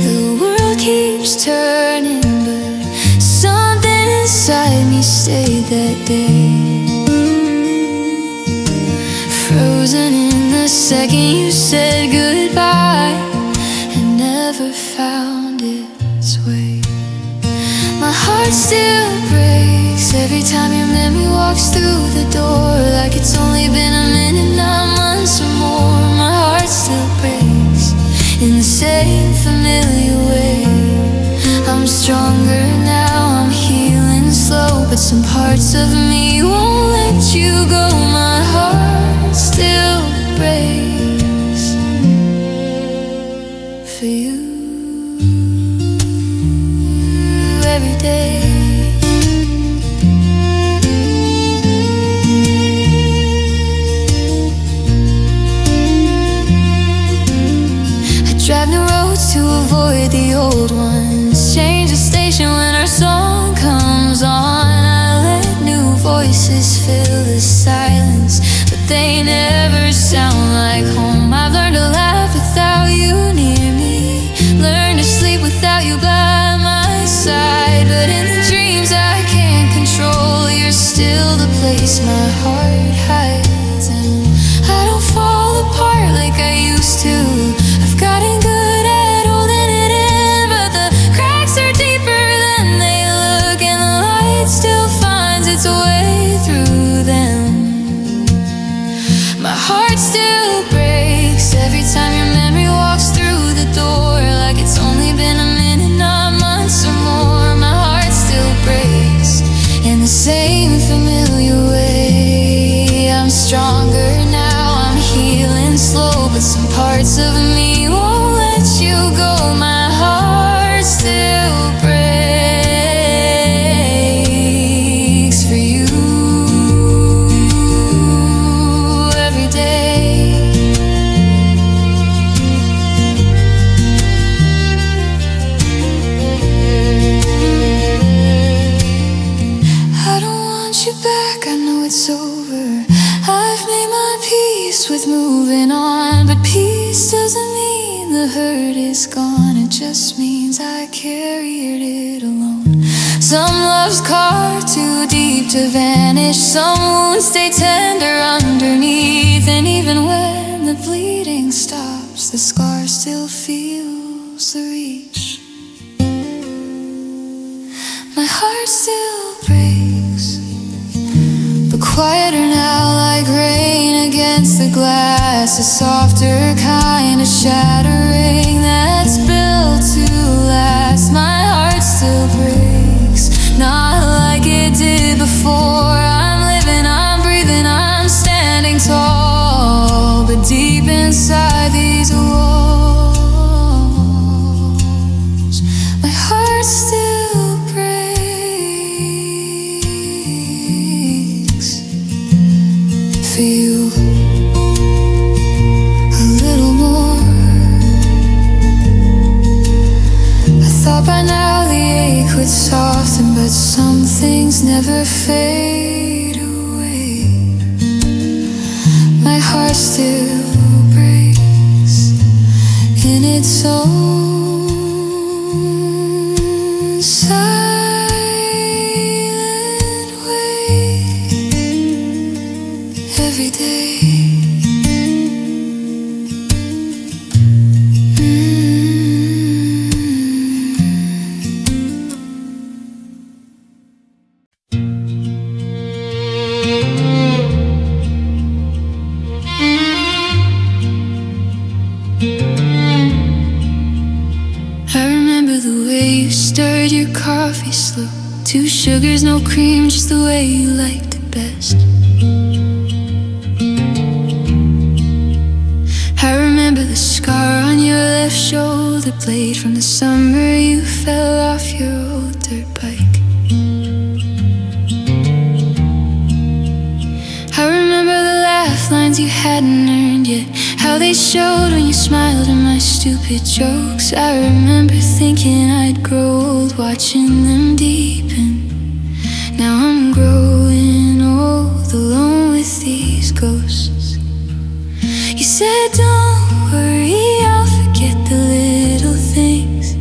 the world keeps turning, but something inside me stayed that day. Frozen in the second you said goodbye, and never found its way. My heart still breaks every time your memory walks through the door, like it's only been a minute, 9 months or more. My heart still breaks in the same familiar way. I'm stronger now, I'm healing slow, but some parts of me won't let you go. My heart still breaks for you every day. Drive new roads to avoid the old ones, change the station when our song comes on. I let new voices fill the silence, but they never sound like home. I've learned to laugh without you near me, learn to sleep without you by my side. But in the dreams I can't control, you're still the place my heart hides, and I don't fall apart like I used to. I've gotten good at holding it in, but the cracks are deeper than they look, and the light still finds its way through them. My heart still breaks every time your memory walks through the door, like it's only been a minute, 9 months or more. My heart still breaks in the same familiar way. I'm stronger now, I'm healing slow, but some parts of me won't let you go. My heart still breaks for you every day. I don't want you back, I know it's over. I've made my peace with moving on, but peace doesn't mean the hurt is gone. It just means I carried it alone. Some love's carved too deep to vanish, some wounds stay tender underneath, and even when the bleeding stops, the scar still feels the reach. My heart still breaks quieter now, like rain against the glass. A softer kind of shattering that's built to last. My heart still breaks, not like it did before. I'm living, I'm breathing, I'm standing tall, but deep inside these walls, my heart still breaks for you a little more. I thought by now the ache would soften, but some things never fade away. My heart still breaks in its own silent way every day. I remember the way you stirred your coffee slow. 2 sugars, no cream, just the way you liked it best. I remember the scar on your left shoulder blade from the summer you fell off your old dirt bike. I remember the laugh lines you hadn't earned yet, how they showed when you smiled at my stupid jokes. I remember thinking I'd grow old, watching them deepen. Now I'm growing old, alone with these ghosts. You said don't worry, I'll forget the little things,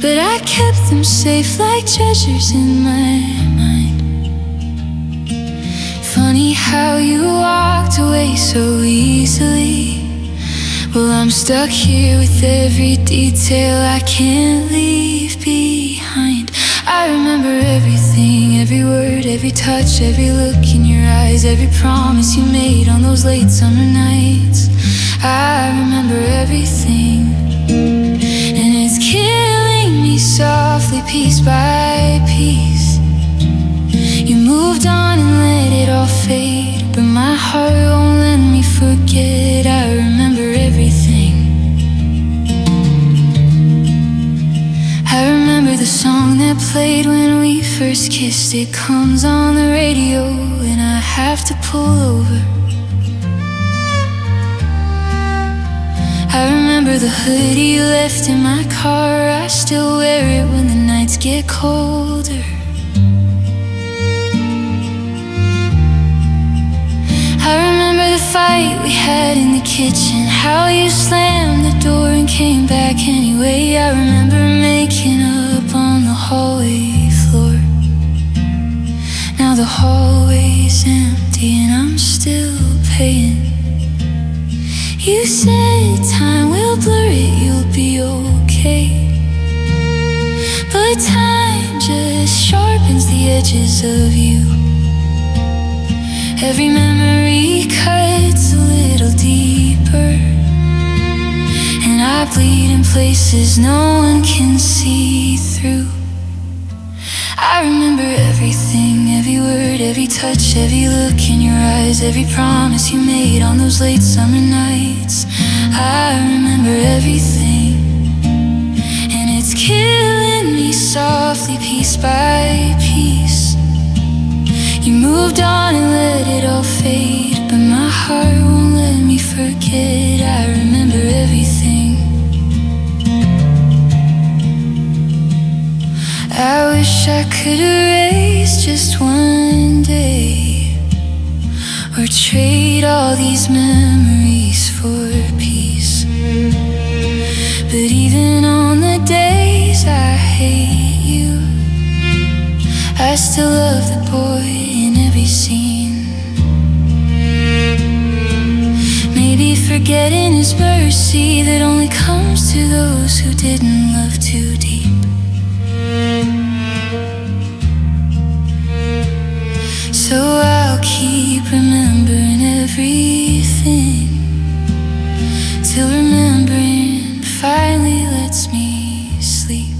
but I kept them safe like treasures in my mind. Funny how you walked away so easily. Well, I'm stuck here with every detail I can't leave behind. I remember everything, every word, every touch, every look in your eyes, every promise you made on those late summer nights. I remember everything, and it's killing me softly, piece by piece. You moved on and let it all fade, but my heart won't let me forget. I remember everything. I remember the song that played when we first kissed. It comes on the radio and I have to pull over. I remember the hoodie you left in my car. I still wear it when the nights get colder. I remember the fight we had in the kitchen, how you slammed the door and came back anyway. I remember making up on the hallway floor. Now the hallway's empty and I'm still paying. You said time will blur it, you'll be okay, but time just sharpens the edges of you. Every memory cuts a little deeper, and I bleed in places no one can see through. I remember everything, every word, every touch, every look in your eyes, every promise you made on those late summer nights. I remember everything, and it's killing me softly, piece by piece. You moved on and let it all fade, but my heart won't let me forget. I remember everything. I wish I could erase just one day, or trade all these memories for peace. But even on the days I hate you, I still love the boy in every scene. Maybe forgetting is mercy that only comes to those who didn't love too deep. So I'll keep remembering everything, till remembering finally lets me sleep.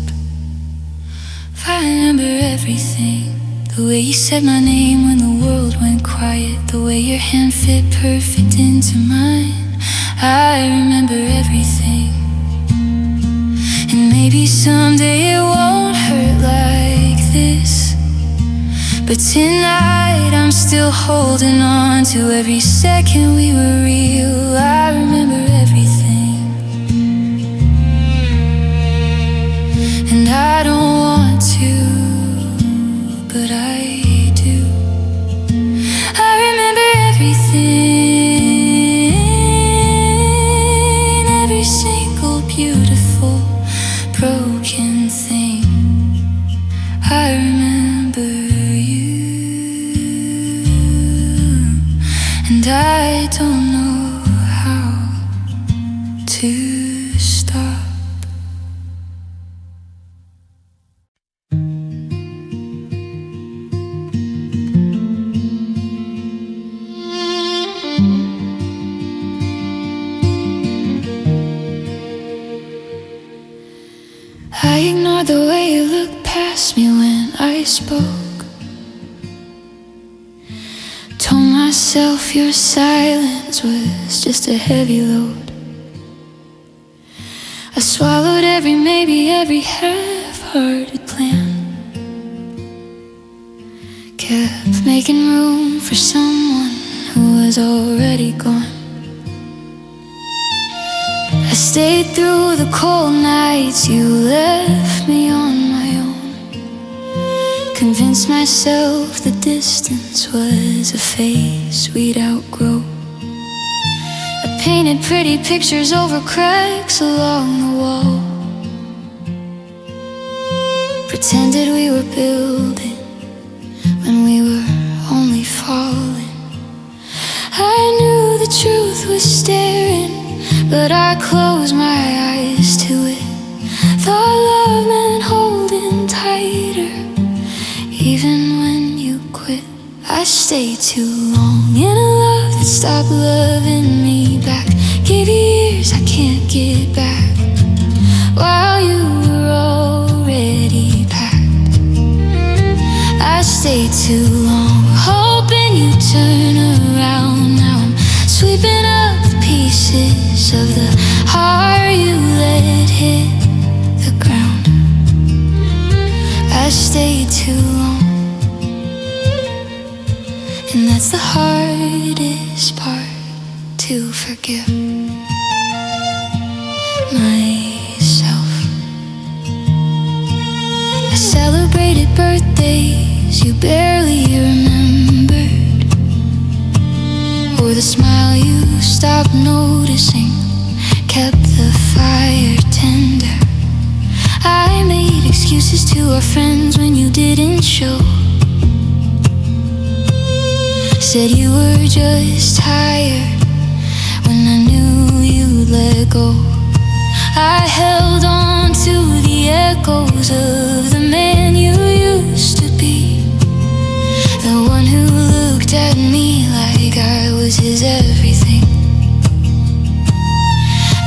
If I remember everything, the way you said my name when the world went quiet, the way your hand fit perfect into mine, I remember everything. And maybe someday it won't hurt like this, but tonight I'm still holding on to every second we were real. I remember everything, and I don't want to, but I do. I remember everything, every single beautiful broken thing. I remember you, and I don't know how to stop. I ignored the way you looked past me when I spoke. Told myself your silence was just a heavy load. I swallowed every maybe, every half-hearted plan. Kept making room for someone who was already gone. I stayed through the cold nights you left me on my own. Convinced myself the distance was a phase we'd outgrow. I painted pretty pictures over cracks along the wall. Pretended we were building when we were only falling. I knew the truth was staring, but I closed my eyes to it. Thought love meant holding tighter, even when you quit. I stayed too long in a love that stopped loving me back. Gave you years I can't get back, while you were already packed. I stayed too long, hoping you'd turn around. Now I'm sweeping up the pieces of the heart you let hit the ground. I stayed too long, and that's the hardest part to forgive myself. I celebrated birthdays you barely remembered, or the smile you stopped noticing kept the fire tender. I made excuses to our friends when you didn't show. Said you were just tired when I knew you'd let go. I held on to the echoes of the man you used to be, the one who looked at me like I was his everything.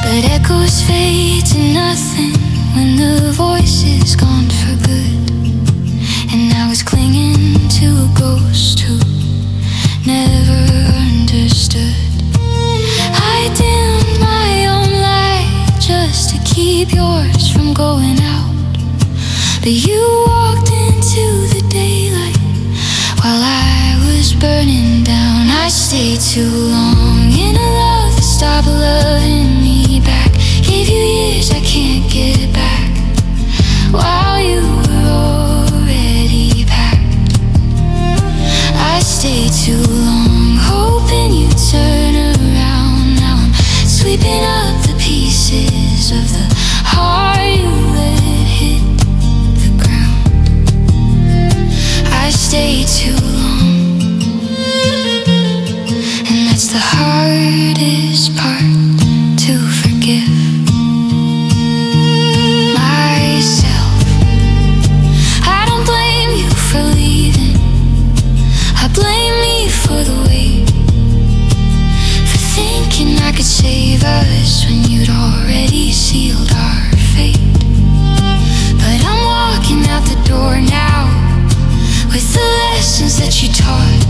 But echoes fade to nothing when the voice is gone for good. And I was clinging to a ghost who never understood. I dimmed my own light just to keep yours from going out, but you walked into the daylight while I was burning down. I stayed too long in a love that stopped loving me back. Gave you years I can't get back, while you were already packed. I stayed too long, hoping you'd turn around. Now I'm sweeping up the pieces of the heart you let hit the ground. I stayed too long, and that's the hardest part to forgive myself. I don't blame you for leaving, I blame me for for the wait, for thinking I could save us when you'd already sealed our fate. But I'm walking out the door now with the lessons that you taught.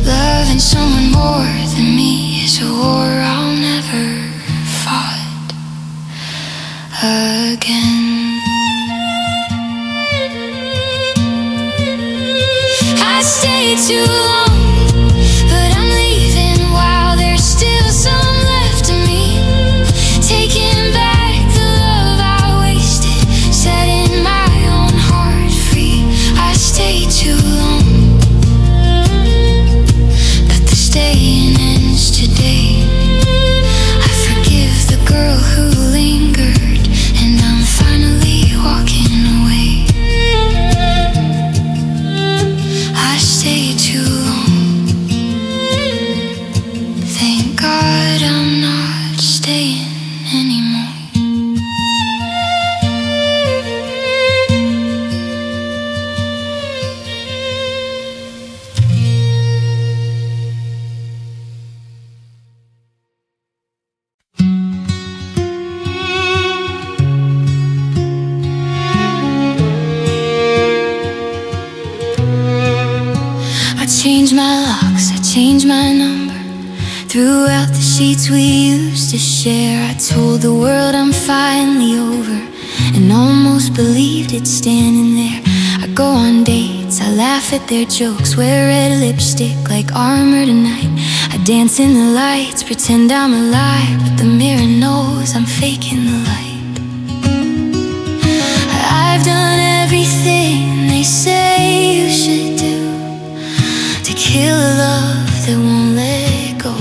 Loving someone more than me is a war I'll never fight again. I stayed too long, but I'm leaving while there's still some left of me. Taking back the love I wasted, setting my own heart free. I stayed too long, but the staying ends today. I forgive the girl who lingered, and I'm finally walking away. I stayed too long. Thank God I'm not staying anymore. I changed my locks, I changed my number. Threw out the sheets we used to share. I told the world I'm finally over, and almost believed it standing there. I go on dates, I laugh at their jokes, wear red lipstick like armor tonight. I dance in the lights, pretend I'm alive, but the mirror knows I'm faking the light. I've done everything they say you should do to kill a love that won't let go.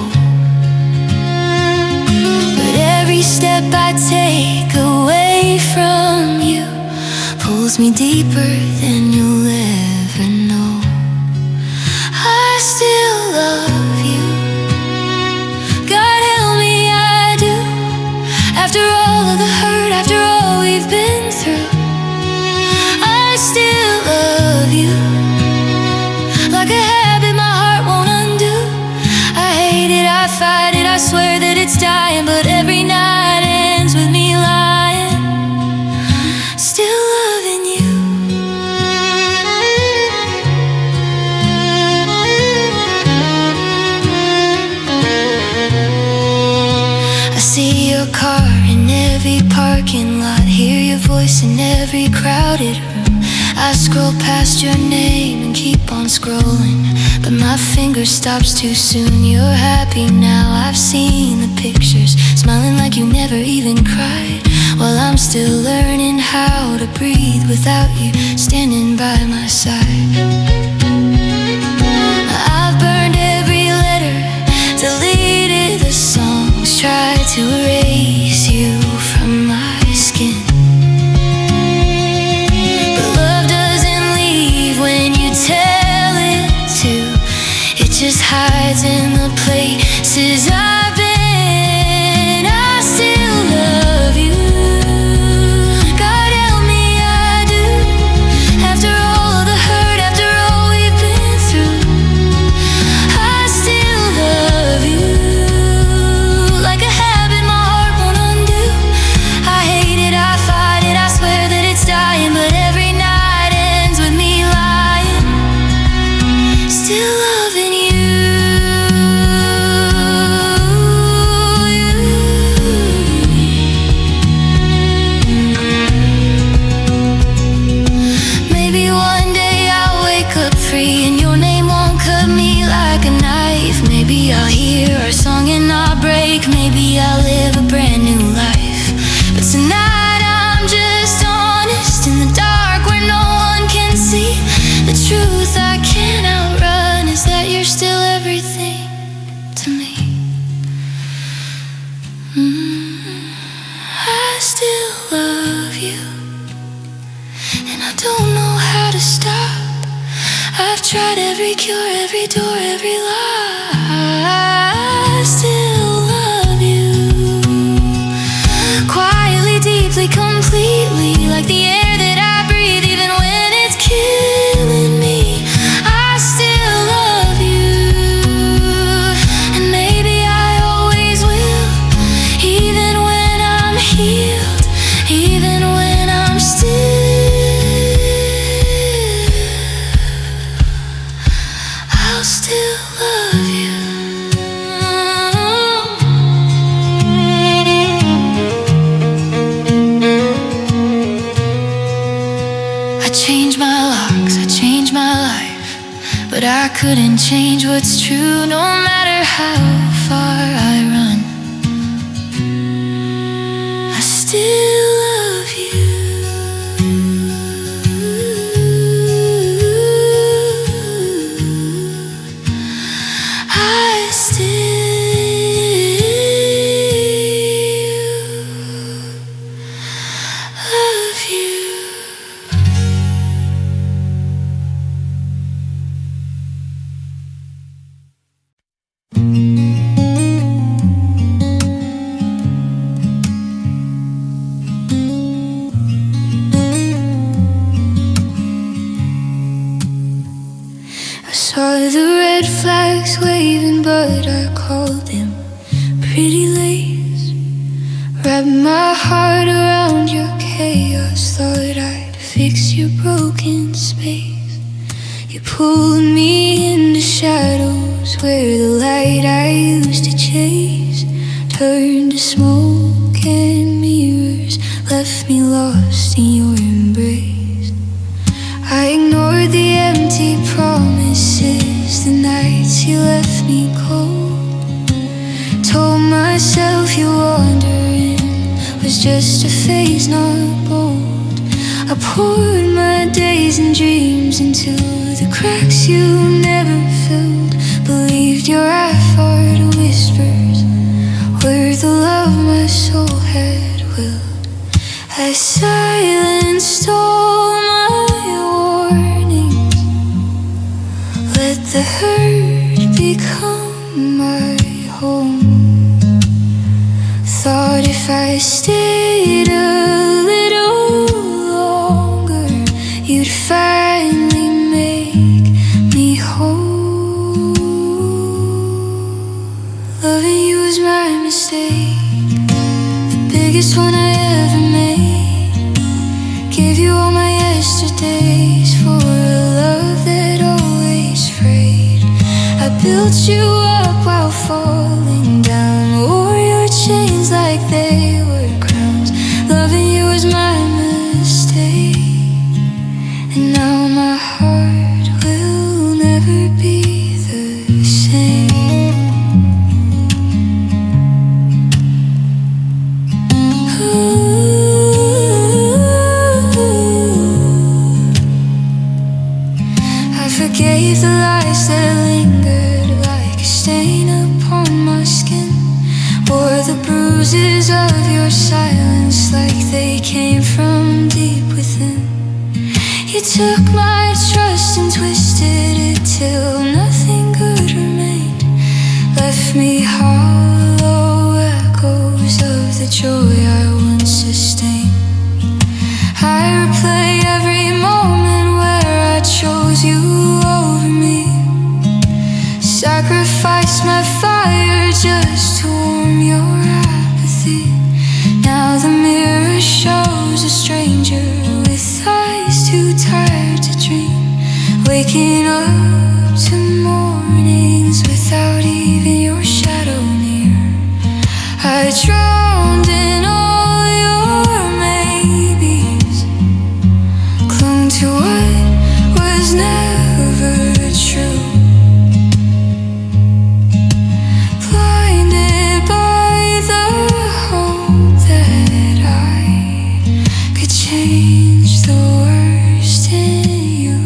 But every step I take away from you pulls me deeper than you'll ever know. I still love you, God help me I do. After all of the hurt, after all we've been through, I still love you, like a habit my heart won't undo. I hate it, I fight it, I swear that it's dying, but every night ends with me lying, still loving you. I see your car in every parking lot, hear your voice in every crowded room. I scroll past your name and keep on scrolling, but my finger stops too soon. You're happy now, I've seen the pictures, smiling like you never even cried, while I'm still learning how to breathe without you standing by my side. I've burned every letter, deleted the songs, tried to erase you from my skin. Just hides in the places I've been. I still love you, God help me I do. After all of the hurt, after all we've been through, I still love you, like a habit my heart won't undo. I hate it, I fight it, I swear that it's dying, but every night ends with me lying, still loving you. And your name won't cut me like a knife. Maybe I'll hear our song and not break. Maybe I'll live a brand new life. But tonight I'm just honest in the dark where no one can see. The truth I can't outrun is that you're still everything to me. I still love you, and I don't know how to stop. I've tried every cure, every door, every lie. I still love you, quietly, deeply, completely, like the air that I breathe, even when it's killing me. I still love still love you. I changed my locks, I changed my life, but I couldn't change what's true. No matter how far I run, I still love you. I still love you. I saw the red flags waving, but I called them pretty lace. Wrapped my heart around your chaos, thought I'd fix your broken space. You pulled me into shadows where the light I used to chase turned to smoke and mirrors, left me lost in your embrace. I ignored the empty promises, the nights you left me cold. Told myself your wandering was just a phase, not bold. I poured my days and dreams into the cracks you never filled. Believed your half-heart whispers were the love my soul had willed. I silenced all my warnings, let the hurt become my home. Thought if I stayed a little longer, you'd finally make me whole. Loving you was my mistake, the biggest one I ever made. Gave you all my yesterdays for a love that always frayed. I built you up while falling down, wore your chains like they were crowns. Loving you was my mistake, and now my heart will never be the same. I forgave the lies that lingered like a stain upon my skin. Wore the bruises of your silence like they came from deep within. You took my trust and twisted it till nothing good remained. Left me hollow echoes of the joy I once sustained. I replay every moment where I chose you over me. Sacrificed my fire just to warm your apathy. Now the mirror shows a stranger with eyes too tired to dream, waking up to mornings without even your shadow near. I drowned in all your maybes, clung to what was never true. Blinded by the hope that I could change the worst in you.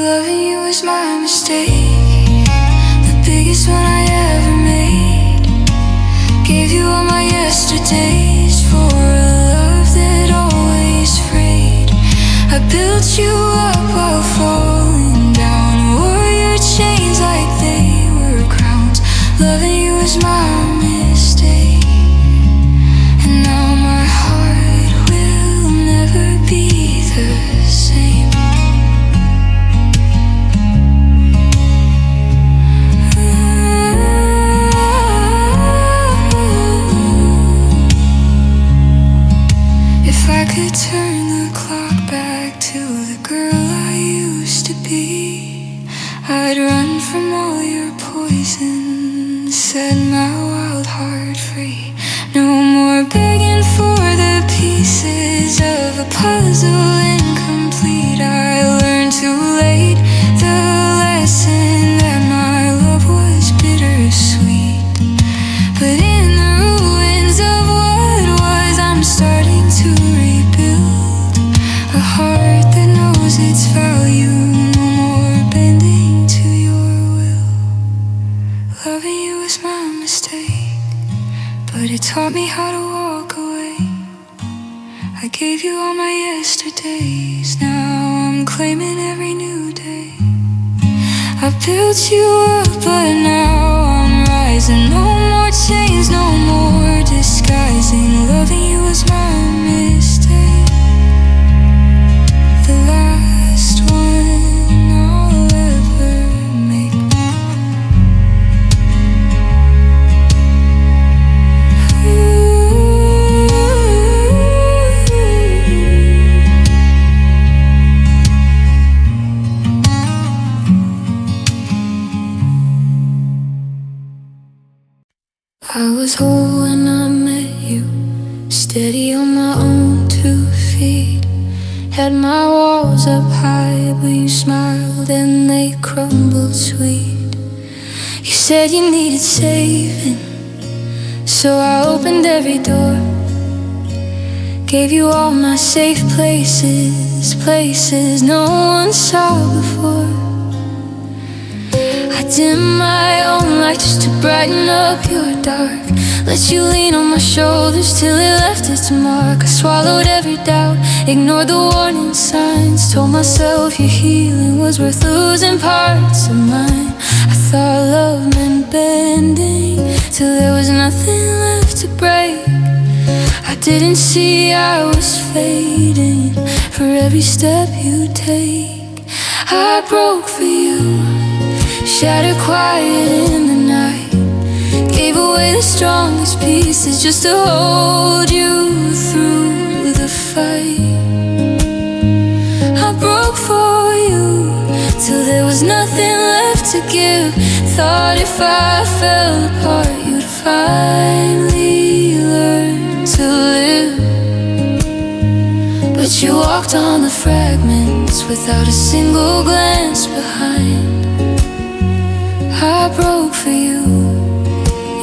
Loving you was my mistake, the biggest one I ever made. Gave you all my yesterdays for a love that always frayed. I built you up while falling down, wore your chains like they were crowns. Loving you was my mistake, and now my heart will never be the same. If I could turn the clock back to the girl I used I'd run from all your poison, set my wild heart free. No more begging for the pieces of a puzzle incomplete. I learned too late the lesson that my love was bittersweet. But in the ruins of what was, I'm starting to rebuild a heart that knows its value. No more bending to your will. Loving you was my mistake, but it taught me how to walk away. I gave you all my yesterdays, now I'm claiming every new day. I built you up, but now I'm rising. No more chains, no more disguising. Loving you was my mistake, the last one I'll ever make. I was whole when I met you, steady on my own 2 feet. Had my walls up high, but you smiled and they crumbled sweet. You said you needed saving, so I opened every door. Gave you all my safe places, places no one saw before. I dimmed my own light just to brighten up your dark. Let you lean on my shoulders till it left its mark. I swallowed every doubt, ignored the warning signs. Told myself your healing was worth losing parts of mine. I thought love meant bending till there was nothing left to break. I didn't see I was fading for every step you take. I broke for you, shattered quiet in the night. Gave away the strongest pieces just to hold you through the fight. I broke for you till there was nothing left to give. Thought if I fell apart you'd finally learn to live. But you walked on the fragments without a single glance behind. I broke for you,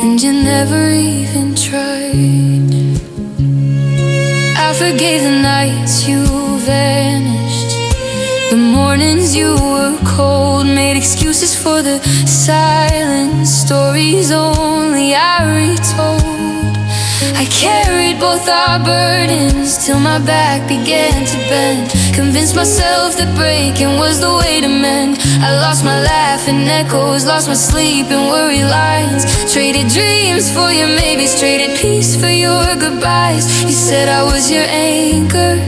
and you never even tried. I forgave the nights you vanished, the mornings you were cold. Made excuses for the silence, stories only I retold. I carried both our burdens till my back began to bend. Convinced myself that breaking was the way to mend. I lost my laugh in echoes, lost my sleep in worry lines. Traded dreams for your maybes, traded peace for your goodbyes. You said I was your anchor,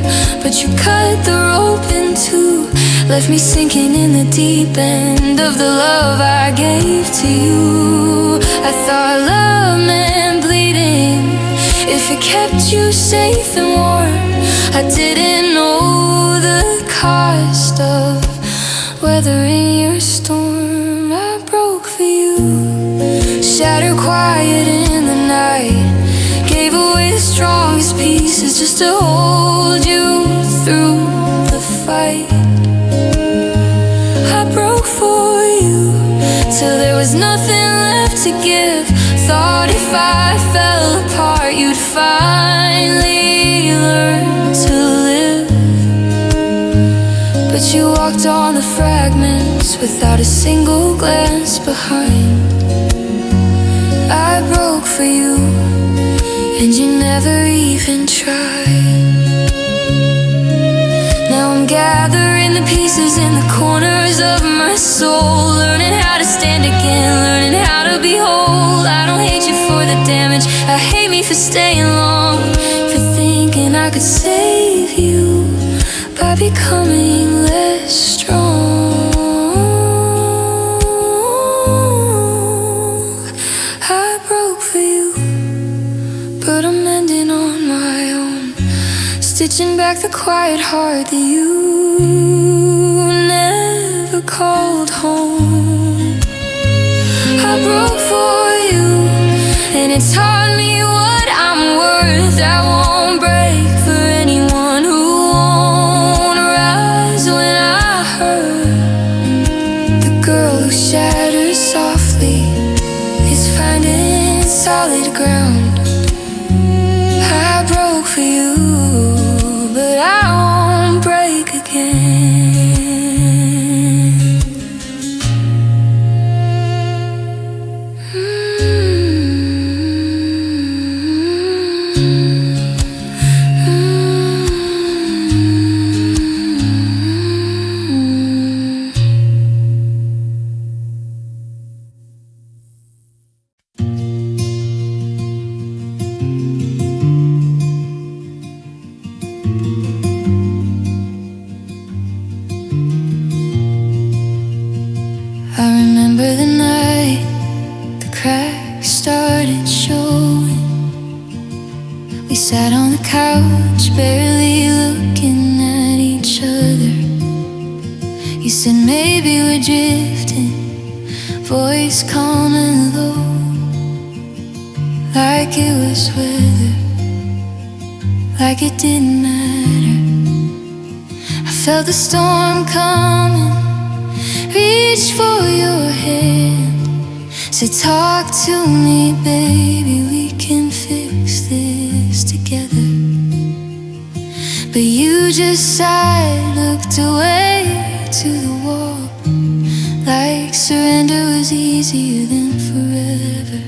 but you cut the rope in two. Left me sinking in the deep end of the love I gave to you. I thought love meant bleeding if it kept you safe and warm. I didn't know the cost of weathering your storm. I broke for you, shattered quiet in the night. Gave away the strongest pieces just to hold you through the fight. I broke for you till there was nothing left to give. Thought if I fell apart you'd finally learn to live. But you walked on the fragments without a single glance behind. I broke for you, and you never even tried. Now I'm gathering the pieces in the corners of my soul, learning how to stand again, learning how to be whole. I don't hate you for the damage, I hate me for staying long, for thinking I could save you by becoming less strong. I broke for you, but I'm mending on my own, stitching back the quiet heart that you never called home. it taught me what I'm worth. I won't break for anyone who won't rise when I hurt. The girl who shatters softly is finding solid ground. I broke for you, but I won't break again. I remember the night the cracks started showing. We sat on the couch, barely looking at each other. You said maybe we're drifting, voice calm and low, like it was weather, like it didn't matter. I felt the storm coming, reached for your hand, said talk to me baby, we can fix this together. But you just sighed, looked away to the wall, like surrender was easier than forever.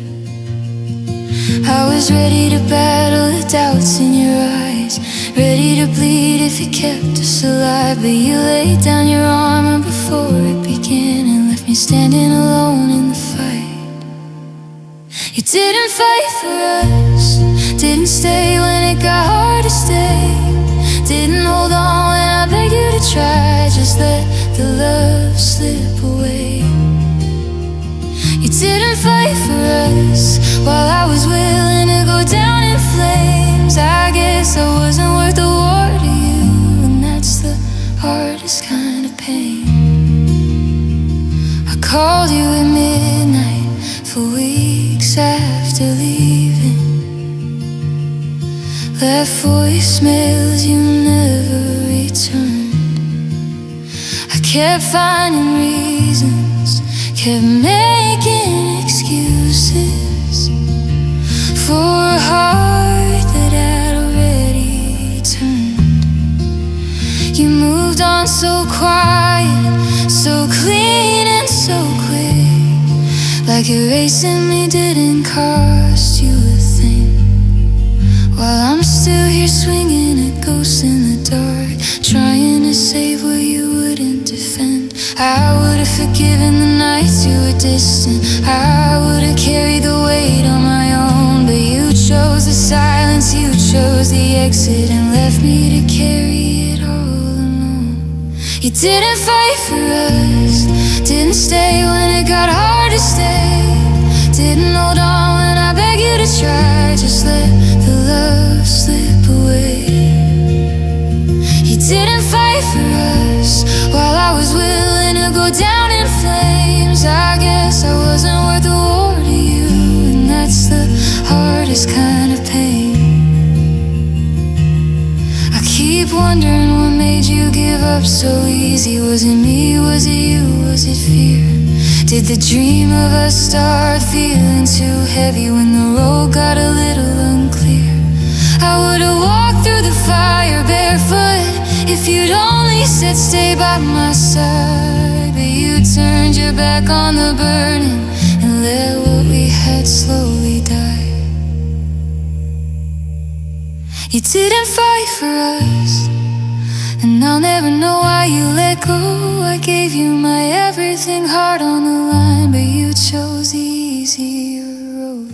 I was ready to battle the doubts in your eyes, ready to bleed if you kept us alive. But you laid down your armor before it began and left me standing alone in the fight. You didn't fight for us, didn't stay when it got hard to stay, didn't hold on when I begged you to try, just let the love slip away. You didn't fight for us while I was willing to go down in flames. I guess I wasn't worth the war to you, and that's the hardest kind of pain. I called you at midnight for weeks after leaving, left voicemails you never returned. I kept finding reasons, kept making excuses for a heart that had already turned. You moved on so quiet, so clean and so quick, like erasing me didn't cost you a thing. While I'm still here swinging at ghosts in the dark, trying to save what you wouldn't defend. I would have forgiven the nights you were distant, I would have carried the weight on my own. But you chose the silence, you chose the exit, and left me to carry it all alone. You didn't fight for us, didn't stay when it got hard to stay, didn't hold on when I begged you to try, just let the love slip away. You didn't fight for us while I was willing to go down in flames. I guess I wasn't worth the war to you, and that's the hardest kind of pain. I keep wondering what made you give up so easy. Was it me, was it you, was it fear? Did the dream of us start feeling too heavy when the road got a little unclear? I would've walked through the fire barefoot if you'd only said stay by my side. But you turned your back on the burning and let what we had slowly die. You didn't fight for us, and I'll never know why you let go. I gave you my everything, heart on the line, but you chose the easier road.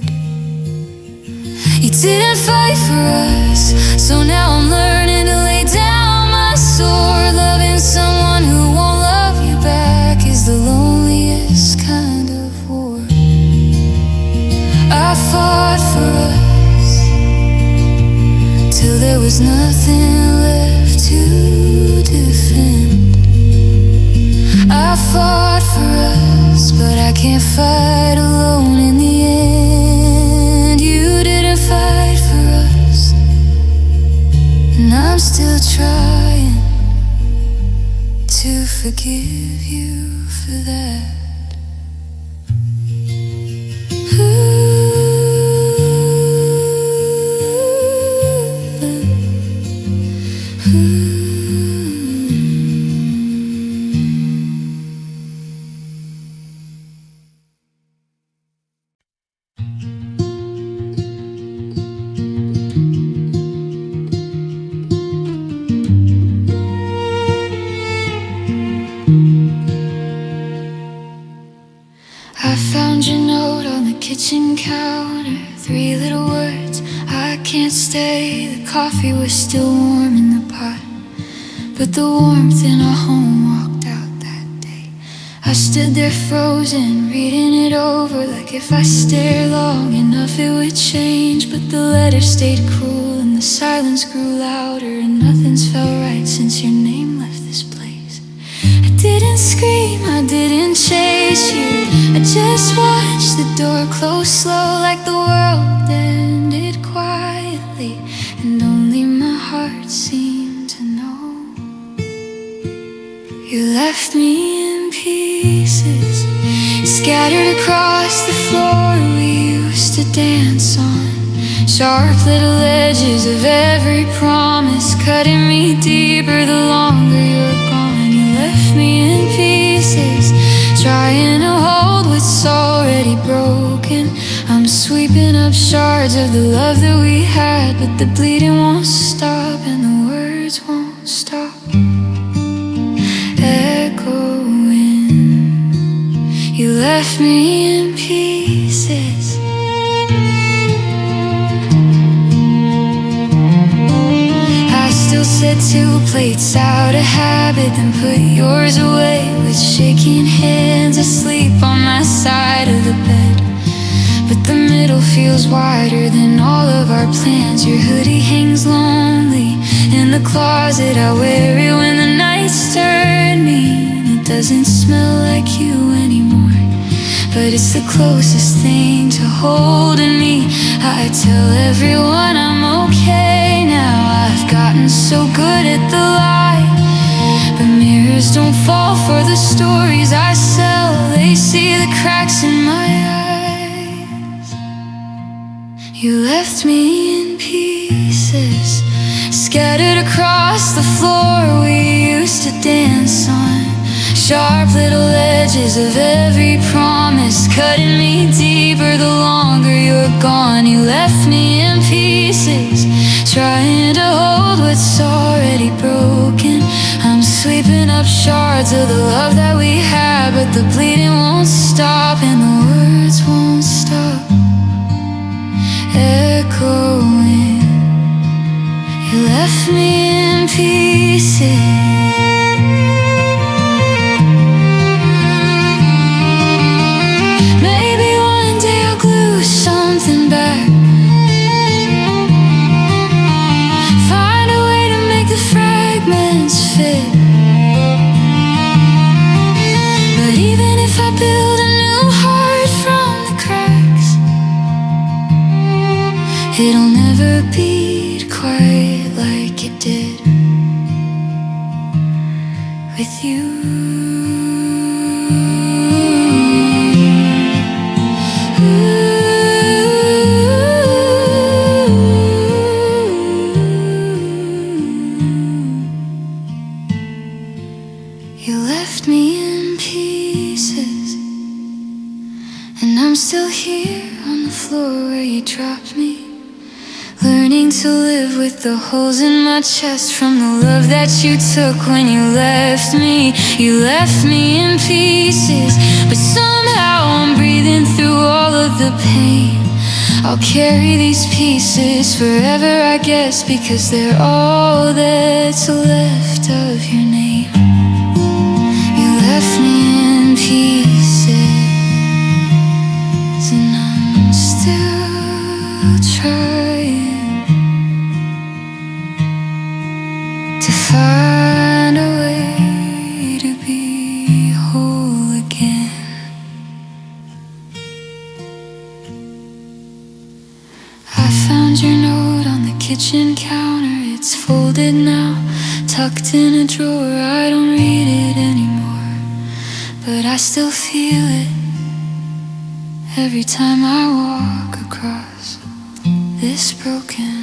You didn't fight for us, so now I'm learning to lay down my sword. Loving someone who won't love you back is the loneliest kind of war. I fought for us till there was nothing left to defend. I fought for us, but I can't fight alone in the end. You trying to forgive you for that. I found your note on the kitchen counter. 3 little words, I can't stay. The coffee was still warm in the pot, but the warmth in our home walked out that day. I stood there frozen, reading it over, like if I stared long enough it would change. But the letter stayed cruel and the silence grew louder, and nothing's felt right since your name left this place. I didn't scream, I didn't chase you, I just watched the door close slow, like the world ended quietly, and only my heart seemed to know. You left me in pieces, scattered across the floor we used to dance on. Sharp little edges of every promise, cutting me deeper the longer you're gone. You left me in pieces, trying to hold what's already broken. I'm sweeping up shards of the love that we had, but the bleeding won't stop and the words won't stop echoing. You left me in pieces. I still set 2 plates out of habit, then put yours away with shaking hands, asleep on my side of the bed. But the middle feels wider than all of our plans. Your hoodie hangs lonely in the closet, I wear it when the nights turn me. It doesn't smell like you anymore, but it's the closest thing to holding me. I tell everyone I'm okay now. I've gotten so good at the lie, but mirrors don't fall for the stories I sell. They see the cracks in my eyes. You left me in pieces, scattered across the floor we used to dance on. Sharp little edges of every promise, cutting me deeper the longer you're gone. You left me in pieces, trying to hold what's already broken. I'm sweeping up shards of the love that we had, but the bleeding won't stop and the words won't stop echoing. You left me in pieces. Maybe one day I'll glue something back, find a way to make the fragments fit. But even if I build a new heart from the cracks, it'll never beat quite like it did with you. You left me in pieces, and I'm still here on the floor where you dropped me, learning to live with the holes in my chest from the love that you took when you left me. You left me in pieces, but somehow I'm breathing through all of the pain. I'll carry these pieces forever, I guess, because they're all that's left of your name. You left me in pieces, and I'm still trying to find a way to be whole again. I found your note on the kitchen counter. It it's folded now, tucked in a drawer. I don't read it anymore, but I still feel it every time I walk across this broken